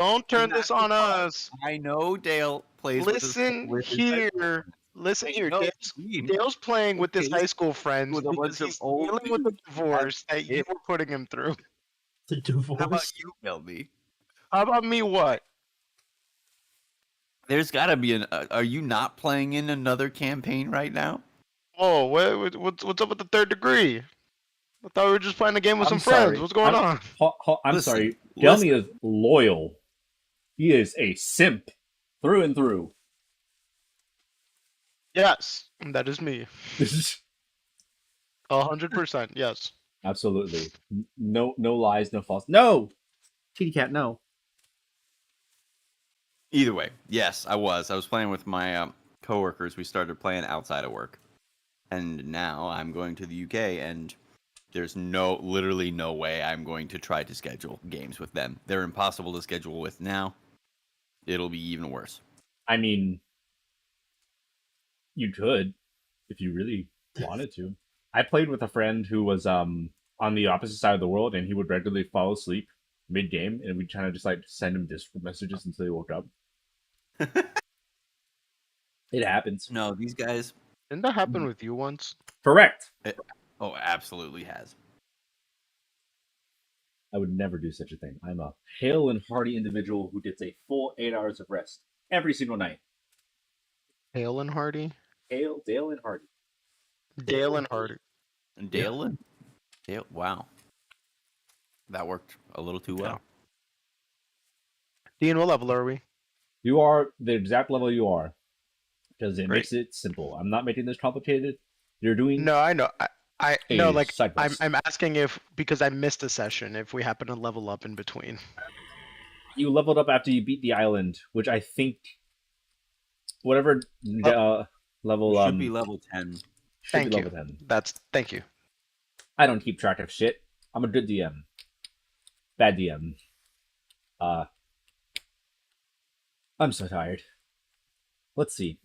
Don't turn this on us. I know Dale plays Listen with his high school here. friends. Listen I here. know Dale's playing with his high school friends with a because bunch of he's old dealing with the dudes who have divorce that you kids. were putting him through. The How about divorce. you, Kelby? How about me? What? There's got to be an. Are you not playing in another campaign right now? Oh, what's up with the third degree? I thought we were just playing a game with I'm some friends. sorry. What's going on? I'm Listen, sorry. listen. Gelmy is loyal. He is a simp through and through. Yes, that is me. 100%. Yes. Absolutely. No lies, no false. No! Kitty cat, no. Either way, yes, I was. I was playing with my coworkers. We started playing outside of work, and now I'm going to the UK, and there's literally no way I'm going to try to schedule games with them. They're impossible to schedule with now. It'll be even worse. I mean, you could if you really wanted to. I played with a friend who was on the opposite side of the world, and he would regularly fall asleep mid game, and we'd kind of just like send him Discord messages until he woke up. It happens. No, these guys. Didn't that happen with you once? Correct. Oh, absolutely has. I would never do such a thing. I'm a hale and hearty individual who gets a full 8 hours of rest every single night. Hale and Hardy? Dale, and Hardy. Dale and Hardy. Dale? Dale? Wow. That worked a little too well. Dean, what level are we? You are the exact level you are. Because it Great. makes it simple. I'm not making this complicated. You're doing No, I know. I a no, like side quest. I'm asking if because I missed a session if we happen to level up in between. You leveled up after you beat the island, which I think whatever level Should be level 10. should Thank be you. level 10. Thank you. I don't keep track of shit. I'm a good DM. Bad DM. I'm so tired. Let's see.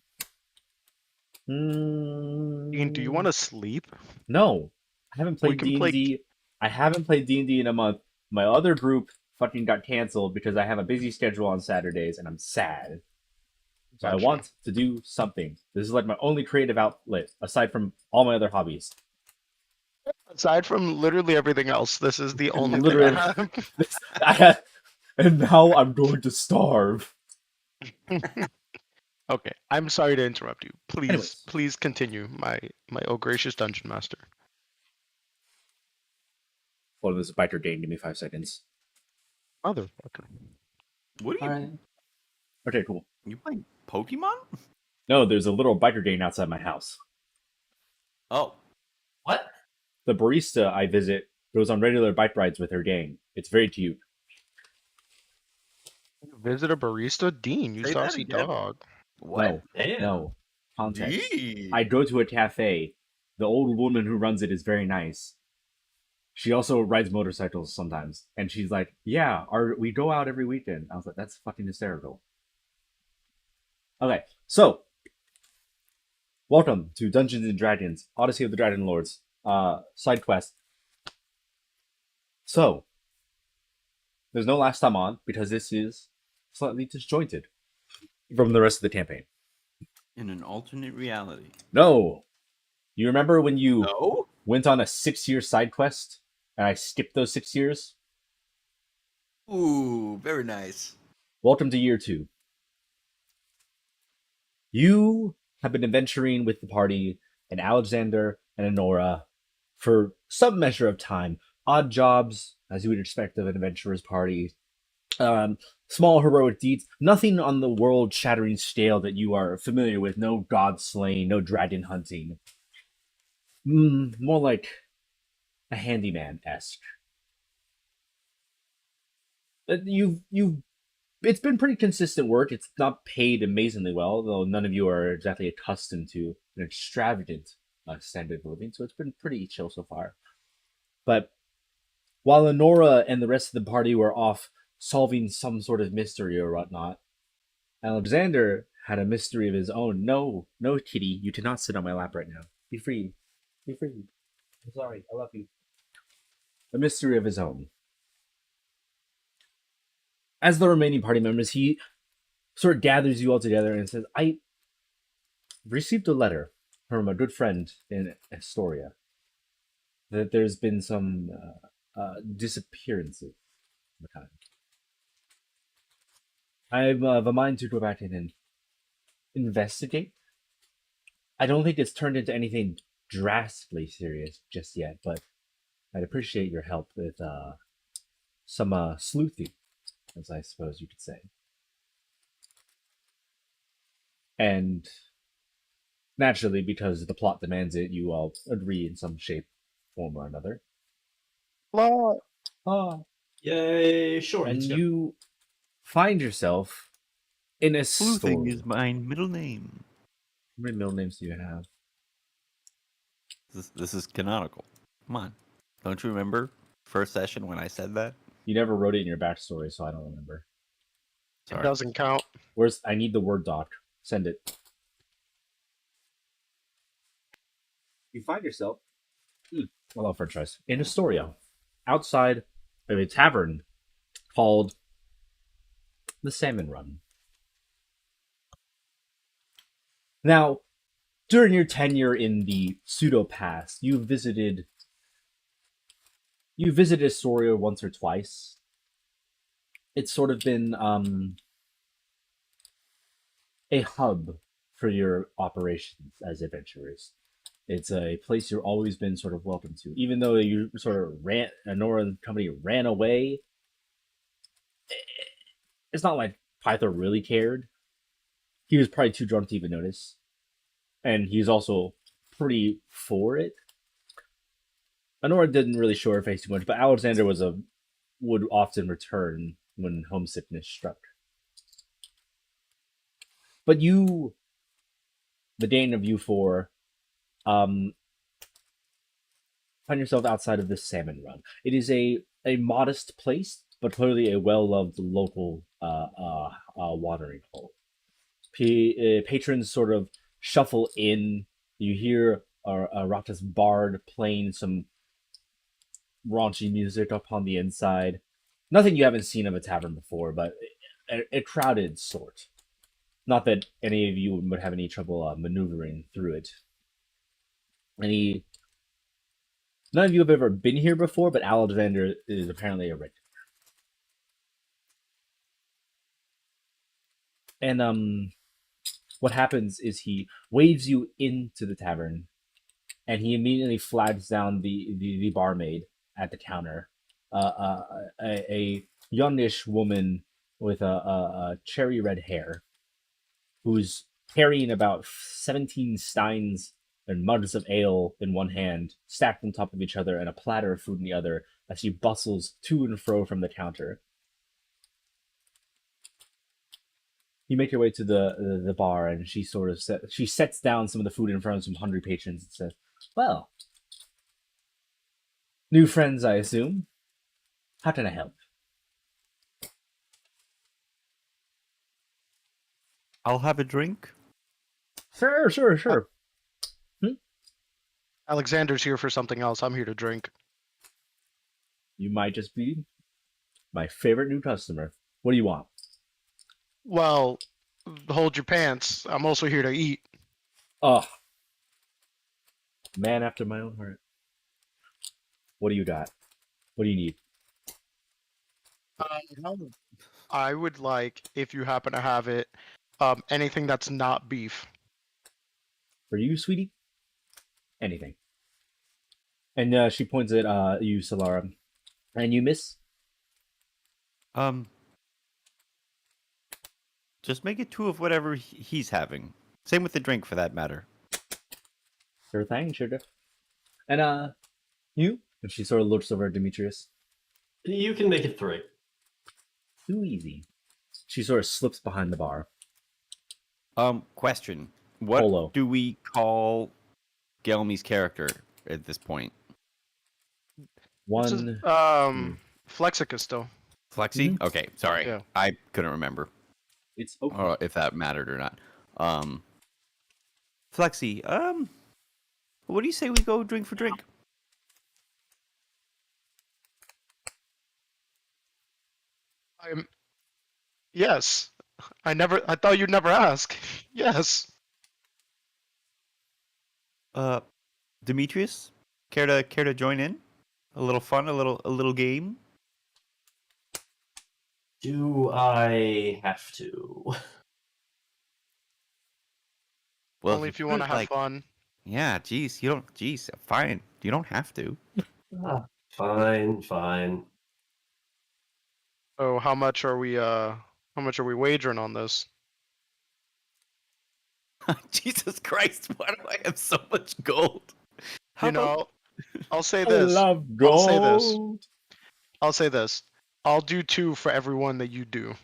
Dean, do you want to sleep? No, I haven't We played can D&D. I haven't played D&D in a month. My other group fucking got canceled because I have a busy schedule on Saturdays, and I'm sad. So Gotcha. I want to do something. This is like my only creative outlet, aside from all my other hobbies. Aside from literally everything else, this is the only Literally. thing I have. And now I'm going to starve. Okay, I'm sorry to interrupt you. Anyways. Please continue, my oh gracious dungeon master. Well, there's a biter Dane. Give me 5 seconds. Motherfucker. What are you? Alright. Okay, cool. You play Pokemon? No, there's a little biter Dane outside my house. Oh. What? The barista I visit goes on regular bike rides with her gang. It's very cute. Visit a barista? Dean, you Say that saucy again. dog. What? No. Context. Gee. I go to a cafe. The old woman who runs it is very nice. She also rides motorcycles sometimes. And she's like, yeah, we go out every weekend. I was like, that's fucking hysterical. Okay, so welcome to Dungeons and Dragons, Odyssey of the Dragonlords, side quest. So, there's no last time on because this is slightly disjointed from the rest of the campaign. In an alternate reality. No! You remember when you No? went on a 6-year side quest and I skipped those 6 years? Ooh, very nice. Welcome to year 2. You have been adventuring with the party and Alexander and Honora for some measure of time. Odd jobs, as you would expect of an adventurer's party. Small heroic deeds. Nothing on the world-shattering scale that you are familiar with. No god slaying, no dragon hunting. More like a handyman-esque. It's been pretty consistent work. It's not paid amazingly well, though none of you are exactly accustomed to an extravagant standard of living, so it's been pretty chill so far. But while Honora and the rest of the party were off solving some sort of mystery or whatnot, Alexander had a mystery of his own. No, kitty, you cannot sit on my lap right now. Be free. Be free. I'm sorry, I love you. A mystery of his own. as the remaining party members, he sort of gathers you all together and says, I received a letter from a good friend in Astoria that there's been some disappearances of the kind. I'm of a mind to go back in and investigate. I don't think it's turned into anything drastically serious just yet, but I'd appreciate your help with some sleuthing, as I suppose you could say. And naturally, because the plot demands it, you all agree in some shape, form, or another. Law. Ah. Yay, sure. And let's go. you find yourself in a Sleuthing story. is my middle name. How many middle names do you have? This is canonical. Come on. Don't you remember first session when I said that? You never wrote it in your backstory, so I don't remember. It Sorry. doesn't count. I need the Word doc. Send it. You find yourself, well, for choice, in Astoria, outside of a tavern called the Salmon Run. Now, during your tenure in the pseudo past, you visited Astoria once or twice. It's sort of been a hub for your operations as adventurers. It's a place you've always been sort of welcome to, even though you sort of Nora and company ran away. It's not like Pythor really cared. He was probably too drunk to even notice, and he's also pretty for it. Honora didn't really show her face too much, but Alexander would often return when homesickness struck. But you, the Dane of you four, find yourself outside of this Salmon Run. It is a modest place, but clearly a well-loved local watering hole. Patrons sort of shuffle in. You hear Rata's bard playing some raunchy music up on the inside. Nothing you haven't seen of a tavern before, but a crowded sort. Not that any of you would have any trouble maneuvering through it. None of you have ever been here before, but Alexander is apparently a regular. And what happens is he waves you into the tavern, and he immediately flags down the barmaid at the counter, a youngish woman with a cherry red hair, who's carrying about 17 steins and mugs of ale in one hand, stacked on top of each other, and a platter of food in the other, as she bustles to and fro from the counter. You make your way to the bar, and she sort of she sets down some of the food in front of some hungry patrons and says, "Well, new friends, I assume. How can I help?" I'll have a drink. Sure. Alexander's here for something else. I'm here to drink. You might just be my favorite new customer. What do you want? Well, hold your pants. I'm also here to eat. Oh, man after my own heart. What do you got? What do you need? I would like, if you happen to have it, anything that's not beef. For you, sweetie? Anything. And she points at you, Solara. And you, miss? Just make it 2 of whatever he's having. Same with the drink, for that matter. Sure thing, sure do. And you? And she sort of looks over at Demetrius. You can make it 3. Too easy. She sort of slips behind the bar. Question. What Polo. do we call Gelmy's character at this point? This is, One. Flexica still. Flexi? Mhm. Okay, sorry. Yeah. I couldn't remember It's okay. if that mattered or not. Flexi, what do you say we go drink for drink? Yes. I thought you'd never ask. Yes. Demetrius, care to join in? A little fun, a little game. Do I have to? Well, Only if you want to have fun. yeah, geez, you don't, geez, fine, you don't have to. Fine, fine. Oh, how much are we wagering on this? Jesus Christ, why do I have so much gold? How You know, about I'll say I this. love I'll say this. gold. I'll say this. I'll do 2 for every one that you do.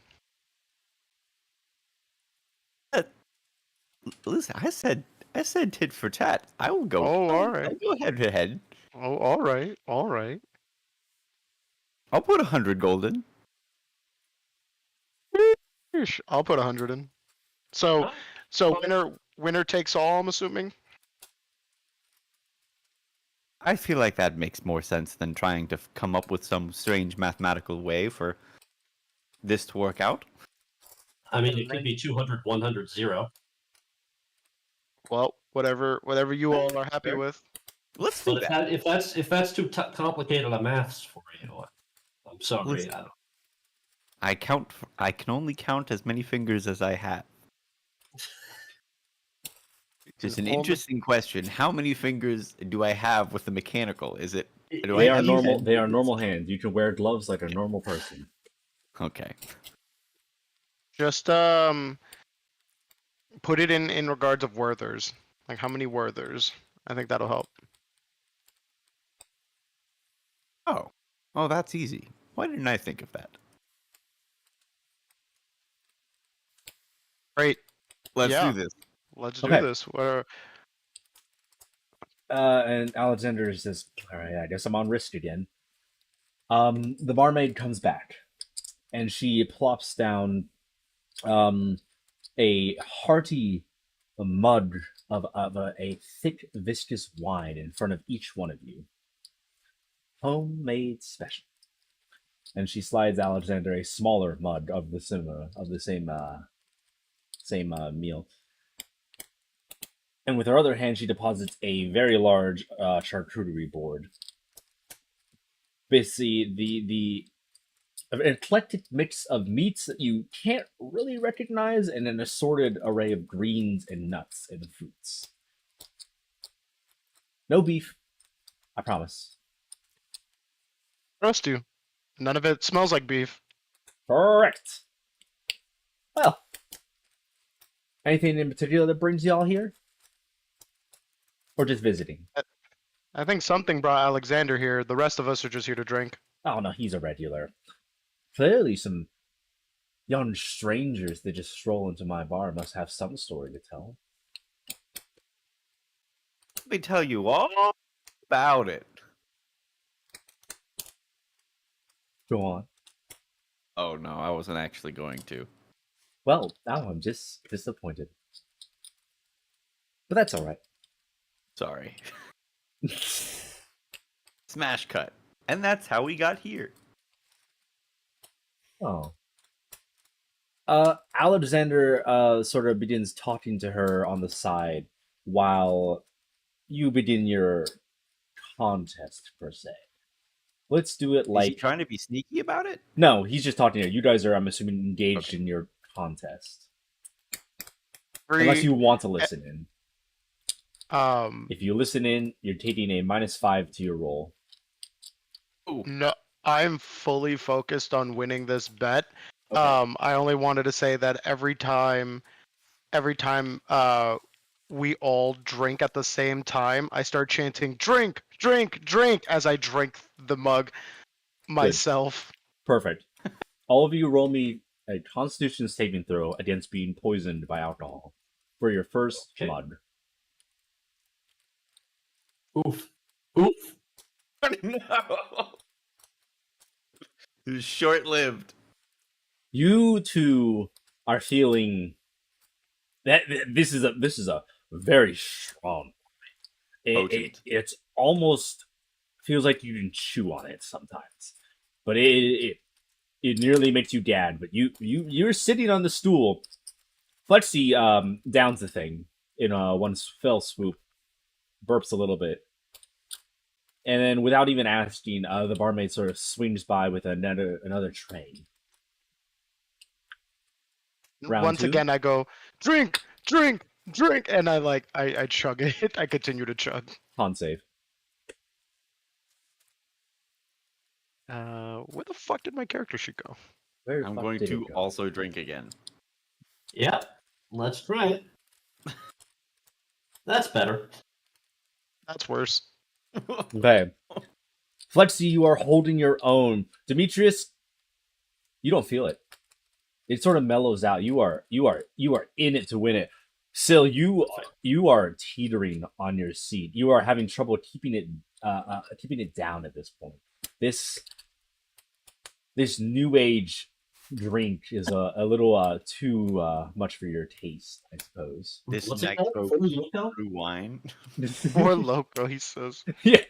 listen? I said tit for tat. I will go. Oh, all I'll right. go head to head. Oh, all right. All right. I'll put 100 gold in. Yeesh, I'll put 100 in. So winner takes all, I'm assuming. I feel like that makes more sense than trying to come up with some strange mathematical way for this to work out. I mean, it could be 200, 100, 0. Well, whatever you all are happy Sure. with. Let's do But that. if that's too complicated a maths for you, I'm sorry. Listen. I don't. I can only count as many fingers as I have. Just an Only- interesting question. How many fingers do I have with the mechanical? Is it? Do I They have are normal. 10 They are fingers? normal hands. You can wear gloves like a normal person. Okay. Just put it in regards of Werthers. Like how many Werthers? I think that'll help. Oh, that's easy. Why didn't I think of that? Great. Let's Yeah. do this. Let's Okay. do this. What And Alexander says, "All right, I guess I'm on risk again." The barmaid comes back, and she plops down a hearty mug of a thick, viscous wine in front of each one of you. Homemade special. And she slides Alexander a smaller mug of the same meal. And with her other hand, she deposits a very large charcuterie board. Basically, the an eclectic mix of meats that you can't really recognize, and an assorted array of greens and nuts and fruits. No beef, I promise. trust you. None of it smells like beef. Correct. Well, anything in particular that brings y'all here? Or just visiting? I think something brought Alexander here. The rest of us are just here to drink. Oh no, he's a regular. Clearly some young strangers that just stroll into my bar must have some story to tell. Let me tell you all about it. Go on. Oh no, I wasn't actually going to. Well, now I'm just disappointed. But that's alright. Sorry. Smash cut. And that's how we got here. Oh. Alexander sort of begins talking to her on the side while you begin your contest, per se. Let's do it Is he like... trying to be sneaky about it? No, he's just talking to you. You guys are, I'm assuming, engaged in your contest. Unless you want to listen in. If you listen in, you're taking a -5 to your roll. Ooh. No, I'm fully focused on winning this bet. Okay. I only wanted to say that every time we all drink at the same time, I start chanting "drink, drink, drink" as I drink the mug myself. Perfect. All of you roll me a Constitution saving throw against being poisoned by alcohol for your first Okay. mug. Oof. Oof. No. It was short-lived. You two are feeling that this is a very strong. Potent. It's almost feels like you can chew on it sometimes, but it it nearly makes you gag, but you're sitting on the stool. Flexi downs the thing in one fell swoop, burps a little bit, and then without even asking, the barmaid sort of swings by with another tray. Round Once two? again, I go drink, drink, drink, and I chug it. I continue to chug. Con save. Where the fuck did my character sheet go? Where I'm fuck going did to it go? also drink again. Yep. Let's try it. That's better. That's worse. Okay. Flexi, you are holding your own. Demetrius, you don't feel it. It sort of mellows out. You are in it to win it. Sil, you are teetering on your seat. You are having trouble keeping it down at this point. This new age drink is a little too much for your taste, I suppose. This What's it next called? boat Four Loko? through wine. More loco, he says. Yeah.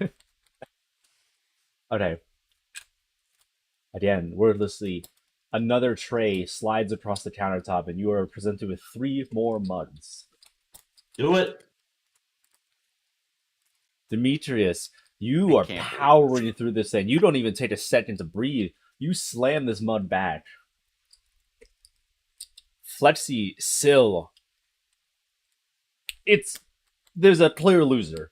Okay. Again, wordlessly, another tray slides across the countertop, and you are presented with 3 more mugs. Do it. Demetrius, you I are can't powering through this thing. You don't even take a second to breathe. You slam this mud back. Flexi, Sil. There's a clear loser.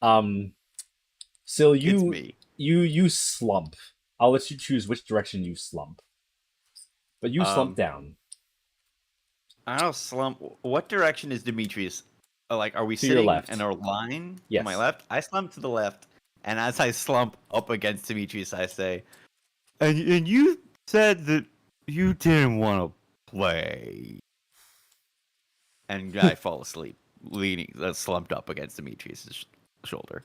Sil, It's you me. you slump. I'll let you choose which direction you slump. But you slump down. I don't slump. What direction is Demetrius? Like, are we To your sitting left. in a line Yes. to my left? I slump to the left, and as I slump up against Demetrius, I say, "And you said that you didn't want to play," and I fall asleep, leaning, slumped up against Demetrius's shoulder.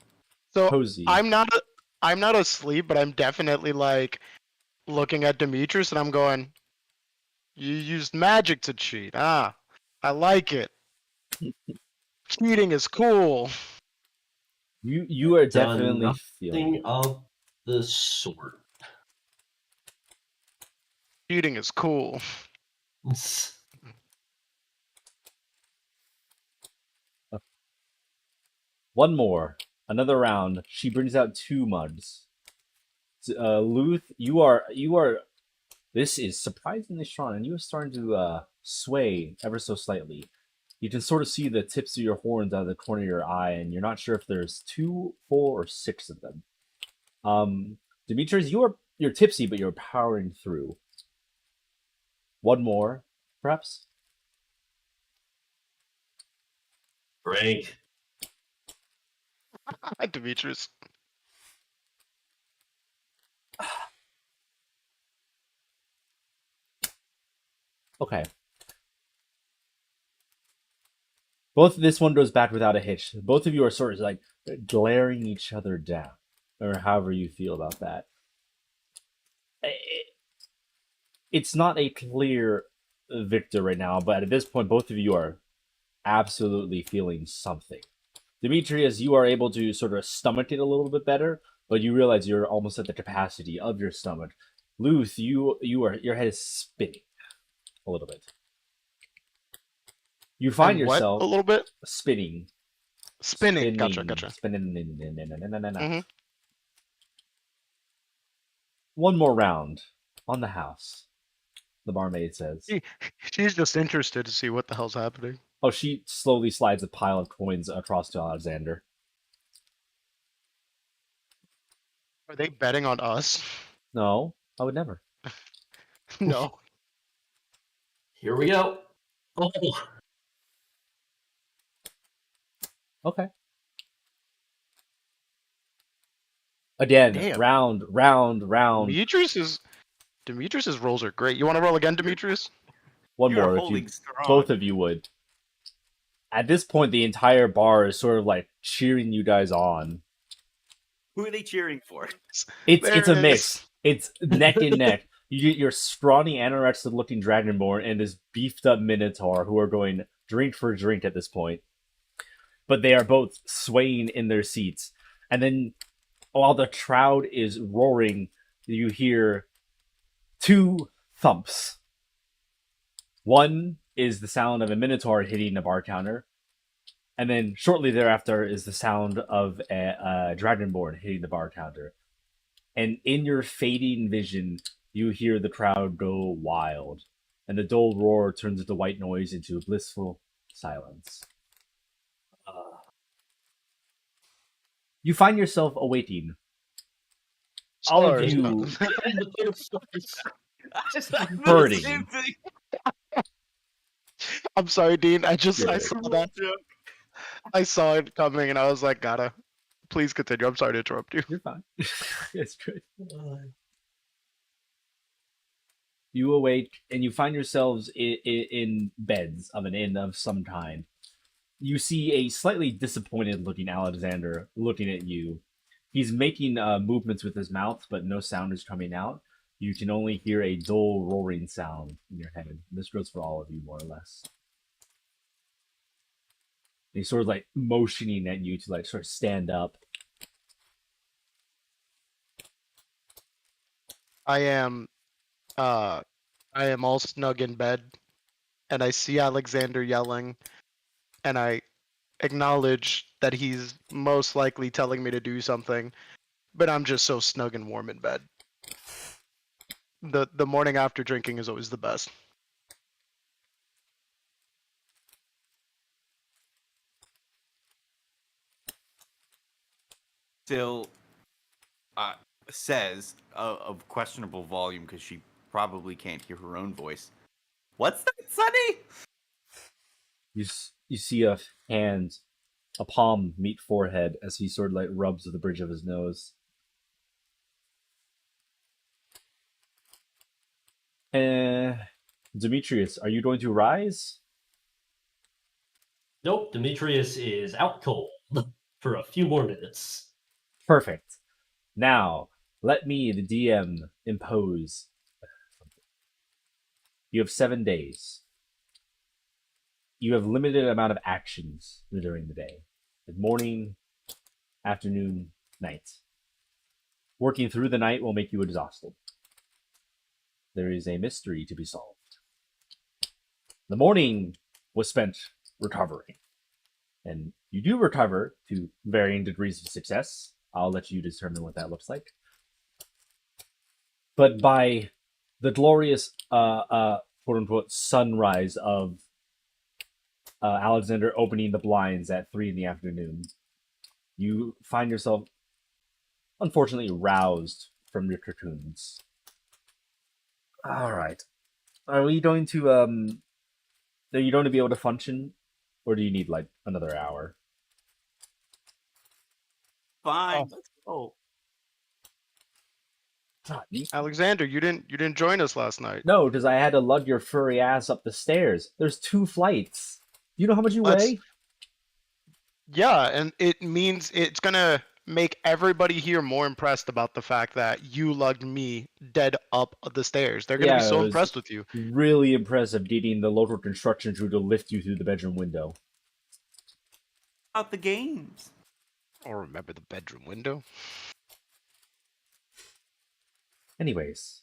So Cozy. I'm not asleep, but I'm definitely like looking at Demetrius, and I'm going, "You used magic to cheat, ah? I like it. Cheating is cool." You are Done definitely feeling Thing it. of the sort. Cheating is cool. One more. Another round. She brings out 2 mugs. Luth, you are. This is surprisingly strong, and you are starting to sway ever so slightly. You can sort of see the tips of your horns out of the corner of your eye, and you're not sure if there's 2, 4, or 6 of them. Demetrius, you're tipsy, but you're powering through. One more, perhaps. Drink. Demetrius. Okay. Both this one goes back without a hitch. Both of you are sort of like glaring each other down, or however you feel about that. It's not a clear victor right now, but at this point, both of you are absolutely feeling something. Demetrius, you are able to sort of stomach it a little bit better, but you realize you're almost at the capacity of your stomach. Luth, your head is spinning a little bit. You find And what? yourself A little bit spinning. spinning. Gotcha. Spinning. Mhm. One more round on the house, the barmaid says. She's just interested to see what the hell's happening. Oh, she slowly slides a pile of coins across to Alexander. Are they betting on us? No, I would never. No. Here we go. Oh, Okay. Again, Damn. round. Demetrius's rolls are great. You want to roll again, Demetrius? One You're more if holding you strong. both of you would. At this point, the entire bar is sort of like cheering you guys on. Who are they cheering for? It's There a it mix. is. It's neck and neck. You get your scrawny, anorexic-looking dragonborn and this beefed-up minotaur who are going drink for drink at this point. But they are both swaying in their seats. And then, while the crowd is roaring, you hear 2 thumps. One is the sound of a minotaur hitting a bar counter, and then shortly thereafter is the sound of a dragonborn hitting the bar counter. And in your fading vision, you hear the crowd go wild, and the dull roar turns the white noise into blissful silence. You find yourself awaiting. All of Stars. you Birding. birding. I'm sorry, Dean. I You're saw that. I saw it coming, and I was like, gotta. Please continue. I'm sorry to interrupt you. You're fine. It's good. You awake and you find yourselves in beds of an inn of some kind. You see a slightly disappointed looking Alexander looking at you. He's making movements with his mouth, but no sound is coming out. You can only hear a dull roaring sound in your head. This goes for all of you, more or less. He's sort of like motioning at you to like sort of stand up. I am all snug in bed, and I see Alexander yelling, and I acknowledge that he's most likely telling me to do something, but I'm just so snug and warm in bed. The morning after drinking is always the best. Still says of questionable volume because she probably can't hear her own voice. What's that, Sonny? You see a hand, a palm meet forehead as he sort of like rubs the bridge of his nose. Demetrius, are you going to rise? Nope, Demetrius is out cold for a few more minutes. Perfect. Now, let me, the DM, impose. You have 7 days. You have limited amount of actions during the day. Morning, afternoon, night. Working through the night will make you exhausted. There is a mystery to be solved. The morning was spent recovering. And you do recover to varying degrees of success. I'll let you determine what that looks like. But by the glorious, quote-unquote, sunrise of Alexander opening the blinds at 3 in the afternoon, you find yourself, unfortunately, roused from your cocoons. All right. Are we going to, are you going to be able to function? Or do you need, like, another hour? Fine. Let's go. Alexander, you didn't join us last night. No, because I had to lug your furry ass up the stairs. There's 2 flights. You know how much you weigh? Yeah, and it means it's gonna make everybody here more impressed about the fact that you lugged me dead up the stairs. They're gonna be so it was impressed with you. really impressive needing the local construction crew to lift you through the bedroom window. About the games. I don't remember the bedroom window. Anyways,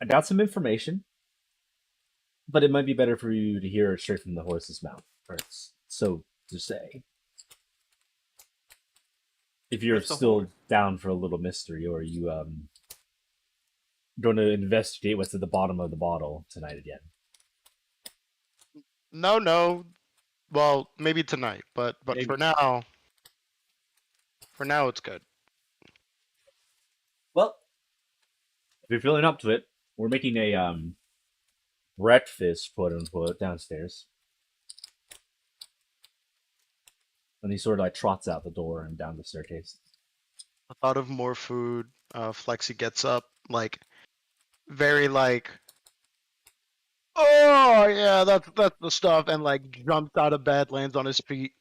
I got some information, but it might be better for you to hear it straight from the horse's mouth, or so to say. If you're still down for a little mystery, or you going to investigate what's at the bottom of the bottle tonight again. No. Well, maybe tonight, but Maybe. for now it's good. Well, if you're feeling up to it, we're making a breakfast, quote unquote, downstairs. And he sort of like trots out the door and down the staircase. I thought of more food. Flexi gets up, like, very like, oh yeah, that's the stuff, and like jumps out of bed, lands on his feet.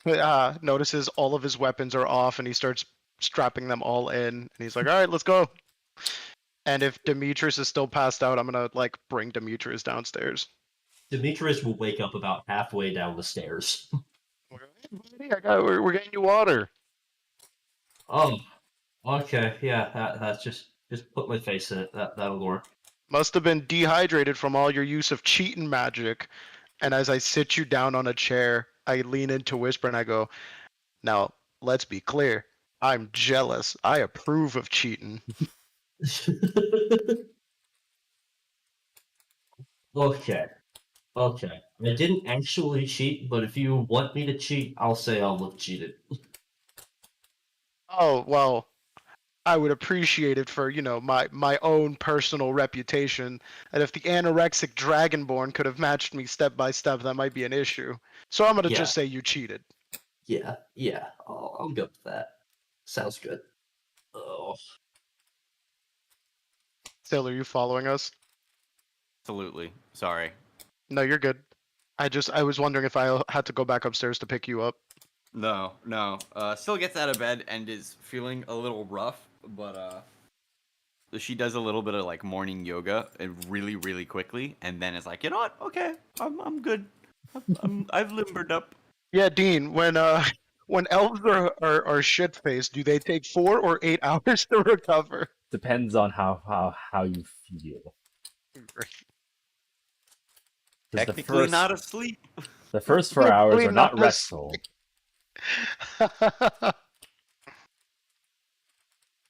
Notices all of his weapons are off, and he starts strapping them all in. And he's like, all right, let's go. And if Demetrius is still passed out, I'm gonna like bring Demetrius downstairs. Demetrius will wake up about halfway down the stairs. We're getting you water. Oh, Okay, yeah, that's just put my face in it. That'll work. Must have been dehydrated from all your use of cheating magic. And as I sit you down on a chair, I lean into whisper and I go, "Now, let's be clear. I'm jealous. I approve of cheating." Okay. Okay. I didn't actually cheat, but if you want me to cheat, I'll say I'll look cheated. Oh, well, I would appreciate it for, my own personal reputation. And if the anorexic dragonborn could have matched me step by step, that might be an issue. So I'm gonna Yeah. just say you cheated. Yeah. I'll go with that. Sounds good. Oh. Still, are you following us? Absolutely. Sorry. No, you're good. I was wondering if I had to go back upstairs to pick you up. No. Still gets out of bed and is feeling a little rough, but she does a little bit of like morning yoga and really, really quickly, and then is like, you know what? Okay, I'm good. I've limbered up. Yeah, Dean, when elves are shit faced, do they take 4 or 8 hours to recover? Depends on how you feel. 'Cause Technically not asleep. the first 4 hours Technically are not not restful.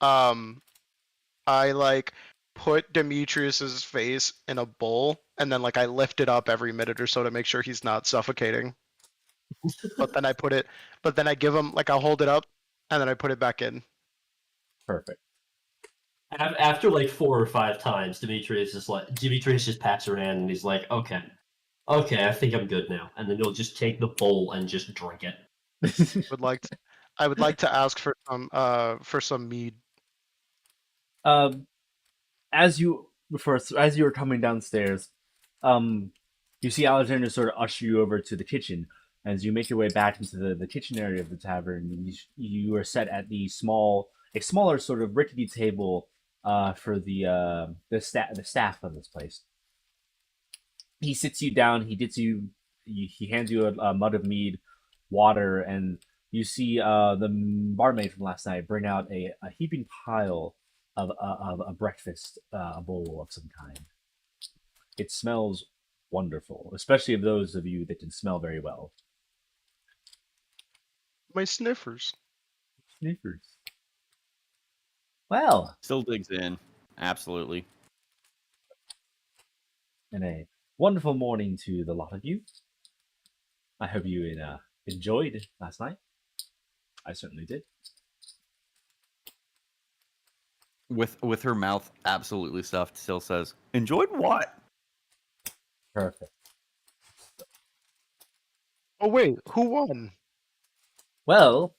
um, I like put Demetrius's face in a bowl and then like I lift it up every minute or so to make sure he's not suffocating. But then I give him like I'll hold it up and then I put it back in. Perfect. After like 4 or 5 times, Demetrius just pats her hand and he's like, okay, I think I'm good now. And then he'll just take the bowl and just drink it. I would like to ask for some mead. As you were coming downstairs, you see Alexander sort of usher you over to the kitchen. As you make your way back into the kitchen area of the tavern, you are set at a smaller sort of rickety table for the staff of this place. He sits you down. He hands you a mug of mead, water, and you see the barmaid from last night bring out a heaping pile of a breakfast, a bowl of some kind. It smells wonderful, especially of those of you that can smell very well. My sniffers. Snickers. Well, Still digs in. Absolutely. and a wonderful morning to the lot of you. I hope you enjoyed last night. I certainly did. With her mouth absolutely stuffed, still says, "Enjoyed what?" Perfect. Oh wait, who won? Well,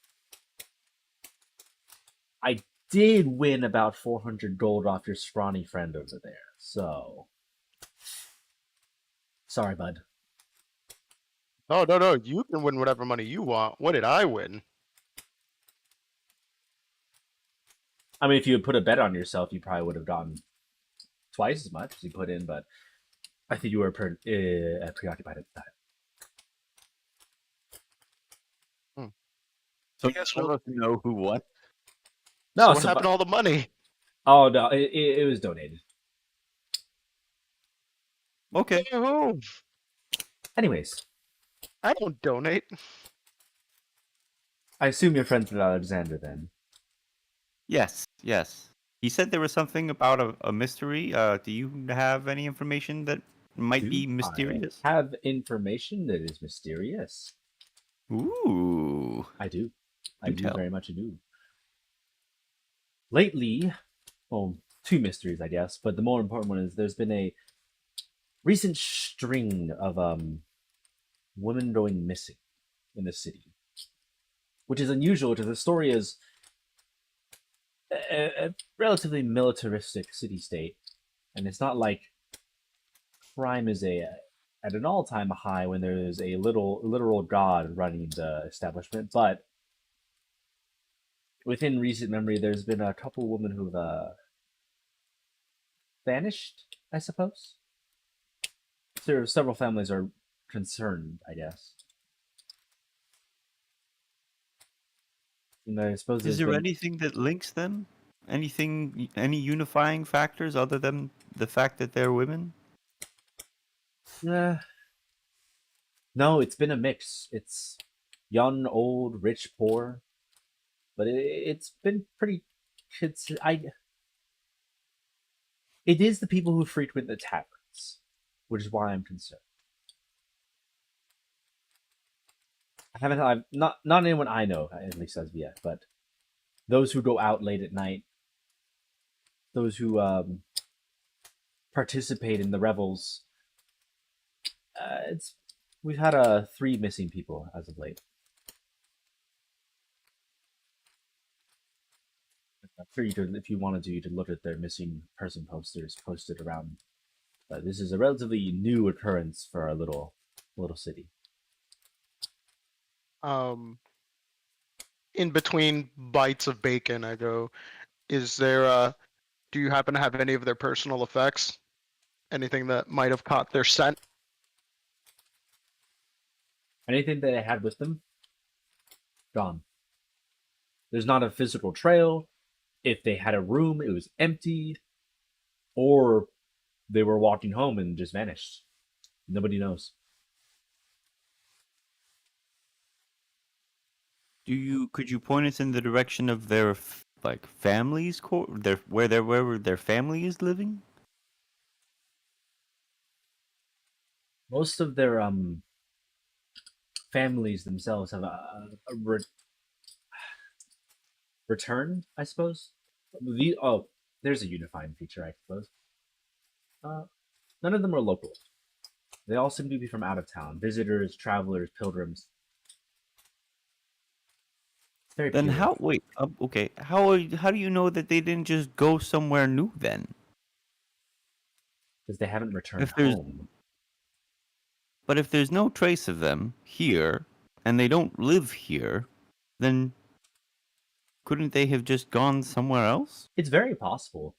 I did win about 400 gold off your scrawny friend over there, so sorry, bud. Oh no, you can win whatever money you want. What did I win? I mean, if you had put a bet on yourself, you probably would have gotten twice as much as you put in, but I think you were preoccupied at the time. So guess none of us know who won. No, So what happened to all the money? Oh no, it was donated. Okay. Oh, Anyways, I don't donate. I assume you're friends with Alexander then. Yes. He said there was something about a mystery. Do you have any information that might be mysterious? I have information that is mysterious. Ooh. I do. I Do do tell. very much do. Lately, well, 2 mysteries, I guess, but the more important one is there's been a recent string of women going missing in the city, which is unusual because the story is a relatively militaristic city-state, and it's not like crime is at an all-time high when there is a literal god running the establishment, but within recent memory, there's been a couple women who've vanished, I suppose. Several families are concerned, I guess. And I suppose Is there's there been anything that links them? Any unifying factors other than the fact that they're women? no, it's been a mix. It's young, old, rich, poor, but it's been pretty. It is the people who frequent the taverns, which is why I'm concerned. I've not anyone I know, at least as of yet, but those who go out late at night, those who participate in the revels. We've had 3 missing people as of late. I'm sure if you wanted to, you could look at their missing person posters posted around. This is a relatively new occurrence for our little city. In between bites of bacon, I go, is there do you happen to have any of their personal effects? Anything that might have caught their scent? Anything that they had with them, gone. There's not a physical trail. If they had a room, it was emptied, or they were walking home and just vanished. Nobody knows. Could you point us in the direction of their families, where their family is living? Most of their families themselves have a return, I suppose. There's a unifying feature, I suppose. None of them are local. They all seem to be from out of town. Visitors, travelers, pilgrims. It's very Then pure. okay. How do you know that they didn't just go somewhere new then? Because they haven't returned If there's home. But if there's no trace of them here, and they don't live here, then couldn't they have just gone somewhere else? It's very possible.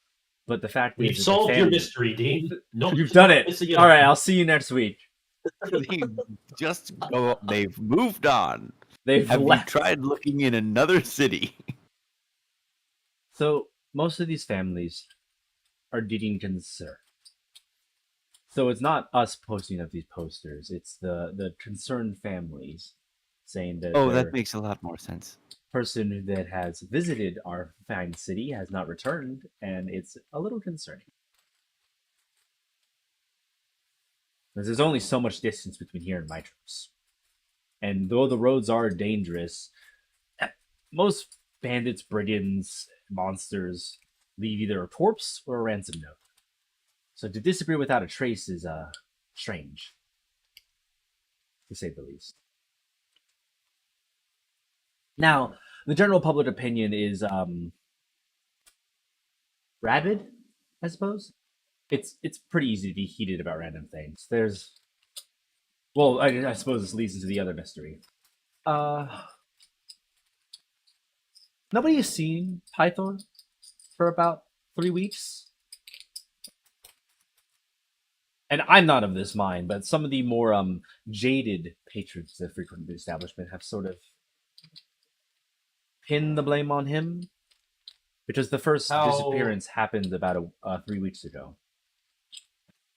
But the fact We've is, solved your mystery, Dean. No, you've done it. missing it. All right, I'll see you next week. They've moved on. They've Have you left. tried looking in another city? So most of these families are getting concerned. So it's not us posting up these posters; it's the concerned families saying that That makes a lot more sense. person that has visited our fine city has not returned, and it's a little concerning. Because there's only so much distance between here and Mitros. And though the roads are dangerous, most bandits, brigands, monsters leave either a corpse or a ransom note. So to disappear without a trace is strange, to say the least. Now, the general public opinion is rabid, I suppose. It's pretty easy to be heated about random things. I suppose this leads into the other mystery. Nobody has seen Python for about 3 weeks. And I'm not of this mind, but some of the more jaded patrons that frequent the establishment have sort of pinned the blame on him, because the first disappearance happened about 3 weeks ago.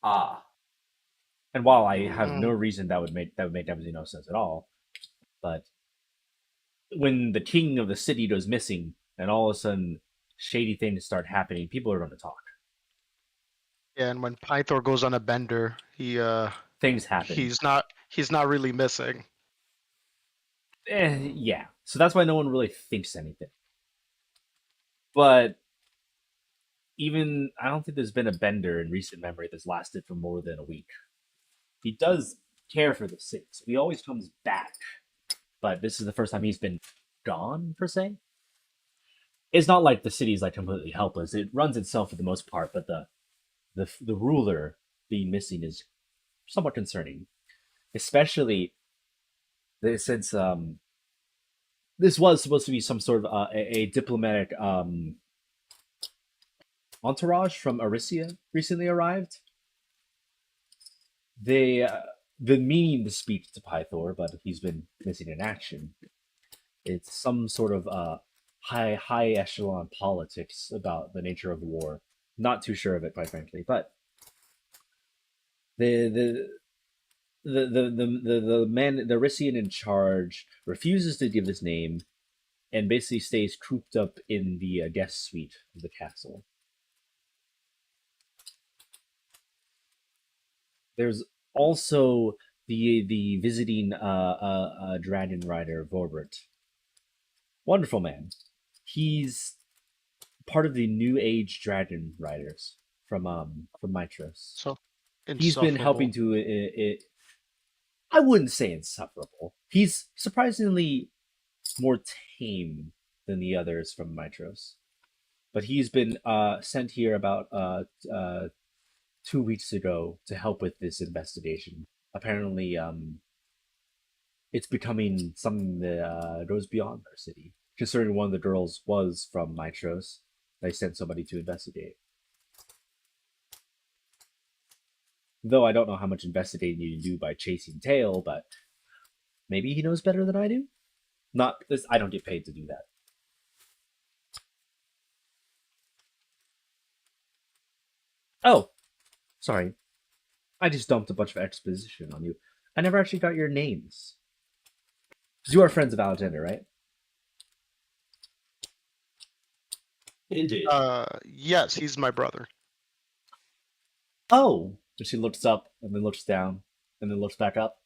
And while I have no reason that would make absolutely no sense at all, but when the king of the city goes missing and all of a sudden shady things start happening, people are going to talk. Yeah, and when Pythor goes on a bender, Things happen. He's not really missing. Yeah. So that's why no one really thinks anything. But I don't think there's been a bender in recent memory that's lasted for more than a week. He does care for the city, so he always comes back. But this is the first time he's been gone, per se. It's not like the city's like completely helpless. It runs itself for the most part, but the ruler being missing is somewhat concerning, especially since this was supposed to be some sort of a diplomatic entourage from Odyssey recently arrived. They been meaning to speak to Pythor, but he's been missing in action. It's some sort of high echelon politics about the nature of war. Not too sure of it, quite frankly, but the the man, the Rissian in charge, refuses to give his name and basically stays cooped up in the guest suite of the castle. There's also the visiting dragon rider Vorbert. Wonderful man. He's part of the New Age dragon riders from Mitros. So He's been helping insufferable. to. I wouldn't say insufferable. He's surprisingly more tame than the others from Mitros, but he's been sent here about 2 weeks ago to help with this investigation. Apparently, it's becoming something that goes beyond our city. Considering one of the girls was from Mitros, they sent somebody to investigate. Though I don't know how much investigating you can do by chasing tail, but maybe he knows better than I do. Not this. I don't get paid to do that. Oh, sorry. I just dumped a bunch of exposition on you. I never actually got your names. 'Cause you are friends of Alexander, right? Indeed. Yes, he's my brother. Oh. And she looks up and then looks down and then looks back up.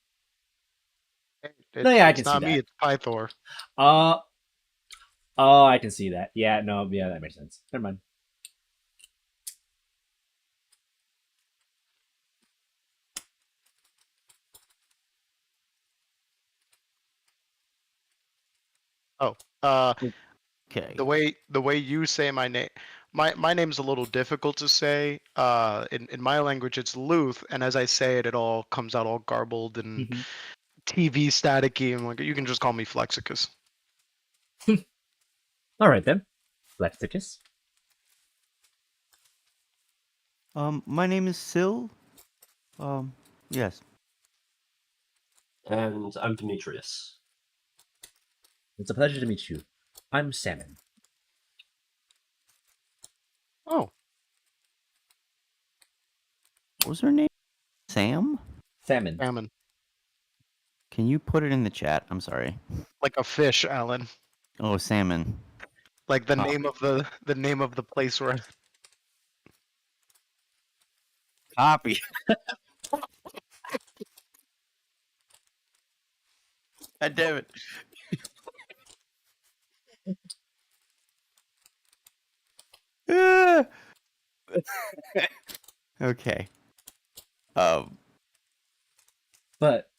It, No, yeah, I it's can see not me. that. It's Pythor. Oh, I can see that. Yeah, no, yeah, that makes sense. Never mind. Oh, Okay. the way you say my name, my name's a little difficult to say. In my language, it's Luth, and as I say it, it all comes out all garbled and Mhm. TV staticky. And like, you can just call me Flexicus. All right then. Lexicus. My name is Sil. Yes. And I'm Demetrius. It's a pleasure to meet you. I'm Salmon. Oh, What was her name? Sam? Salmon. salmon, Can you put it in the chat? I'm sorry. like a fish, Alan. Oh, salmon. Like the Oh. name of the place where. Copy. God damn it. Okay. But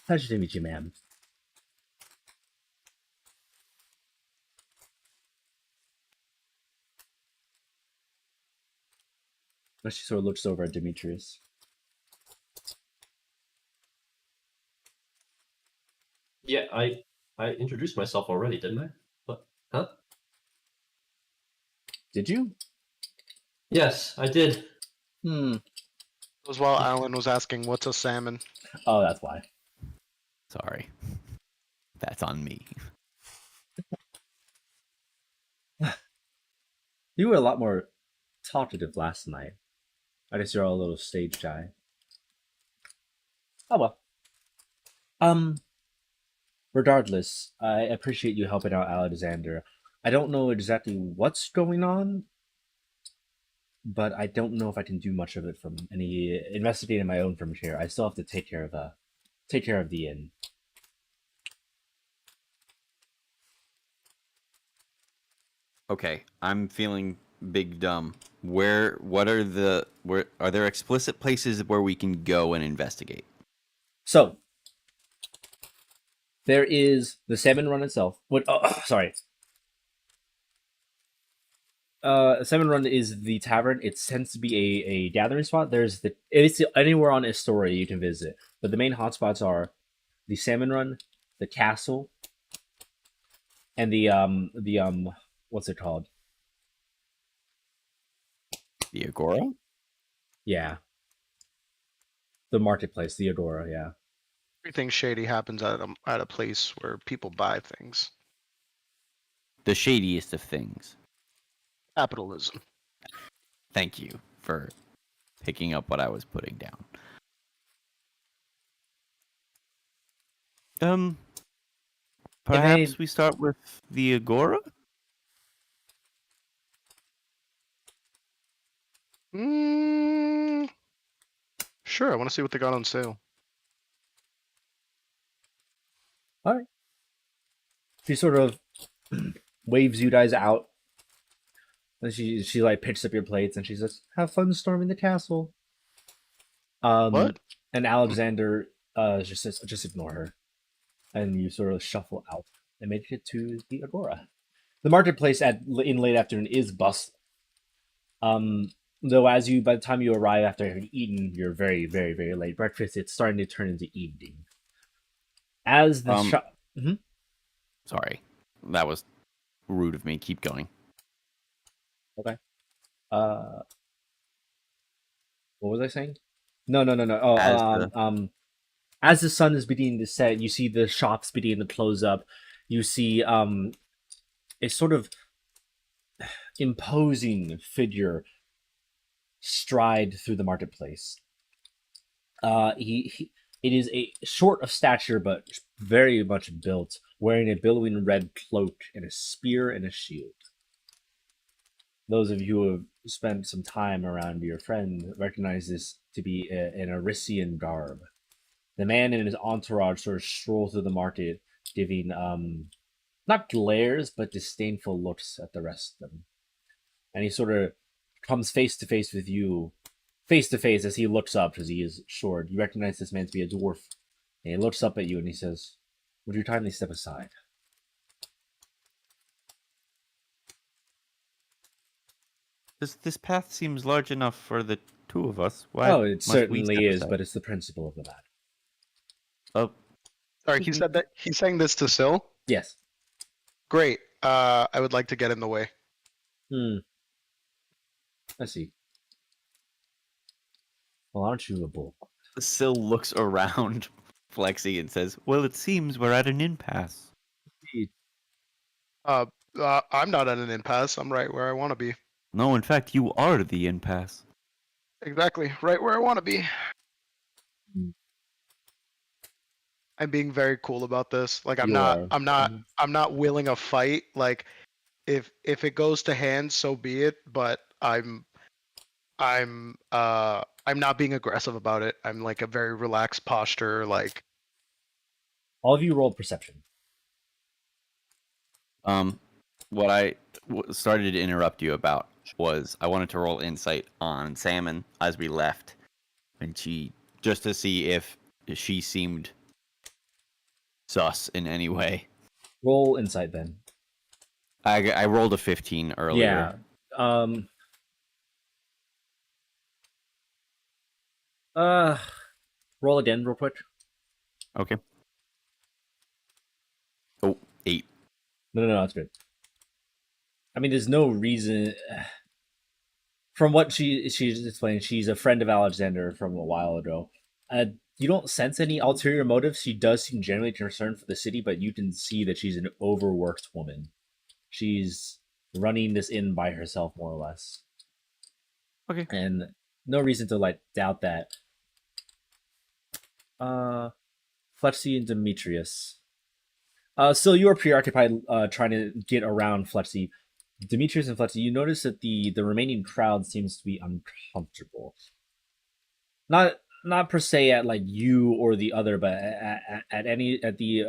pleasure to meet you, ma'am. But she sort of looks over at Demetrius. Yeah, I introduced myself already, didn't I? What? Huh? Did you? Yes, I did. It was while Alan was asking, "What's a salmon?" Oh, that's why. Sorry. That's on me. You were a lot more talkative last night. I guess you're all a little stage shy. Oh well. Regardless, I appreciate you helping out Alexander. I don't know exactly what's going on, but I don't know if I can do much of it from any investigating my own from here. I still have to take care of the inn. Okay, I'm feeling big dumb. Where are there explicit places where we can go and investigate? So there is the Salmon Run itself. What? Oh, sorry. Salmon Run is the tavern. It tends to be a gathering spot. It's anywhere on Astoria you can visit, but the main hotspots are the Salmon Run, the castle, and the what's it called? The Agora? Yeah, the marketplace, the Agora. Yeah. Everything shady happens at a place where people buy things. The shadiest of things. Capitalism. Thank you for picking up what I was putting down. Perhaps we start with the Agora? Sure, I want to see what they got on sale. All right. She sort of waves you guys out. And she like picks up your plates and she says, "Have fun storming the castle." What? And Alexander just says, "Just ignore her," and you sort of shuffle out and make it to the Agora. The marketplace in late afternoon is bustling. Though by the time you arrive after having eaten your very, very, very late breakfast, it's starting to turn into evening. As the shop. Sorry, that was rude of me. Keep going. Okay. What was I saying? No. Oh, as the sun is beginning to set, you see the shops beginning to close up. You see a sort of imposing figure stride through the marketplace. It is a short of stature, but very much built, wearing a billowing red cloak and a spear and a shield. Those of you who have spent some time around your friend recognize this to be an Odysseian garb. The man and his entourage sort of stroll through the market, giving not glares but disdainful looks at the rest of them. And he sort of comes face to face with you, face to face as he looks up because he is short. You recognize this man to be a dwarf, and he looks up at you and he says, "Would you kindly step aside?" This path seems large enough for the two of us. Why? Oh, it must we certainly step is, aside? but it's the principle of the matter. Oh, Sorry, he said that he's saying this to Syl. Yes. Great. I would like to get in the way. I see. Well, aren't you a bull? Syl looks around Flexi and says, "Well, it seems we're at an impasse." I'm not at an impasse. I'm right where I want to be. No, in fact, you are the impasse. Exactly, right where I want to be. Hmm. I'm being very cool about this. Like I'm You not are. I'm not willing a fight. Like if it goes to hand, so be it, but I'm not being aggressive about it. I'm like a very relaxed posture, like All of you roll perception. What I started to interrupt you about was I wanted to roll insight on Salmon as we left, and she just to see if she seemed sus in any way. Roll insight then. I rolled a 15 earlier. Yeah. Roll again real quick. Okay. Oh, 8. No, that's good. I mean, there's no reason. From what she's explained, she's a friend of Alexander from a while ago. You don't sense any ulterior motives. She does seem genuinely concerned for the city, but you can see that she's an overworked woman. She's running this inn by herself, more or less. Okay. And no reason to like doubt that. Flexi and Demetrius. Still, you are preoccupied trying to get around Flexi. Demetrius and Flexi, you notice that the remaining crowd seems to be uncomfortable. Not per se at like you or the other, but at the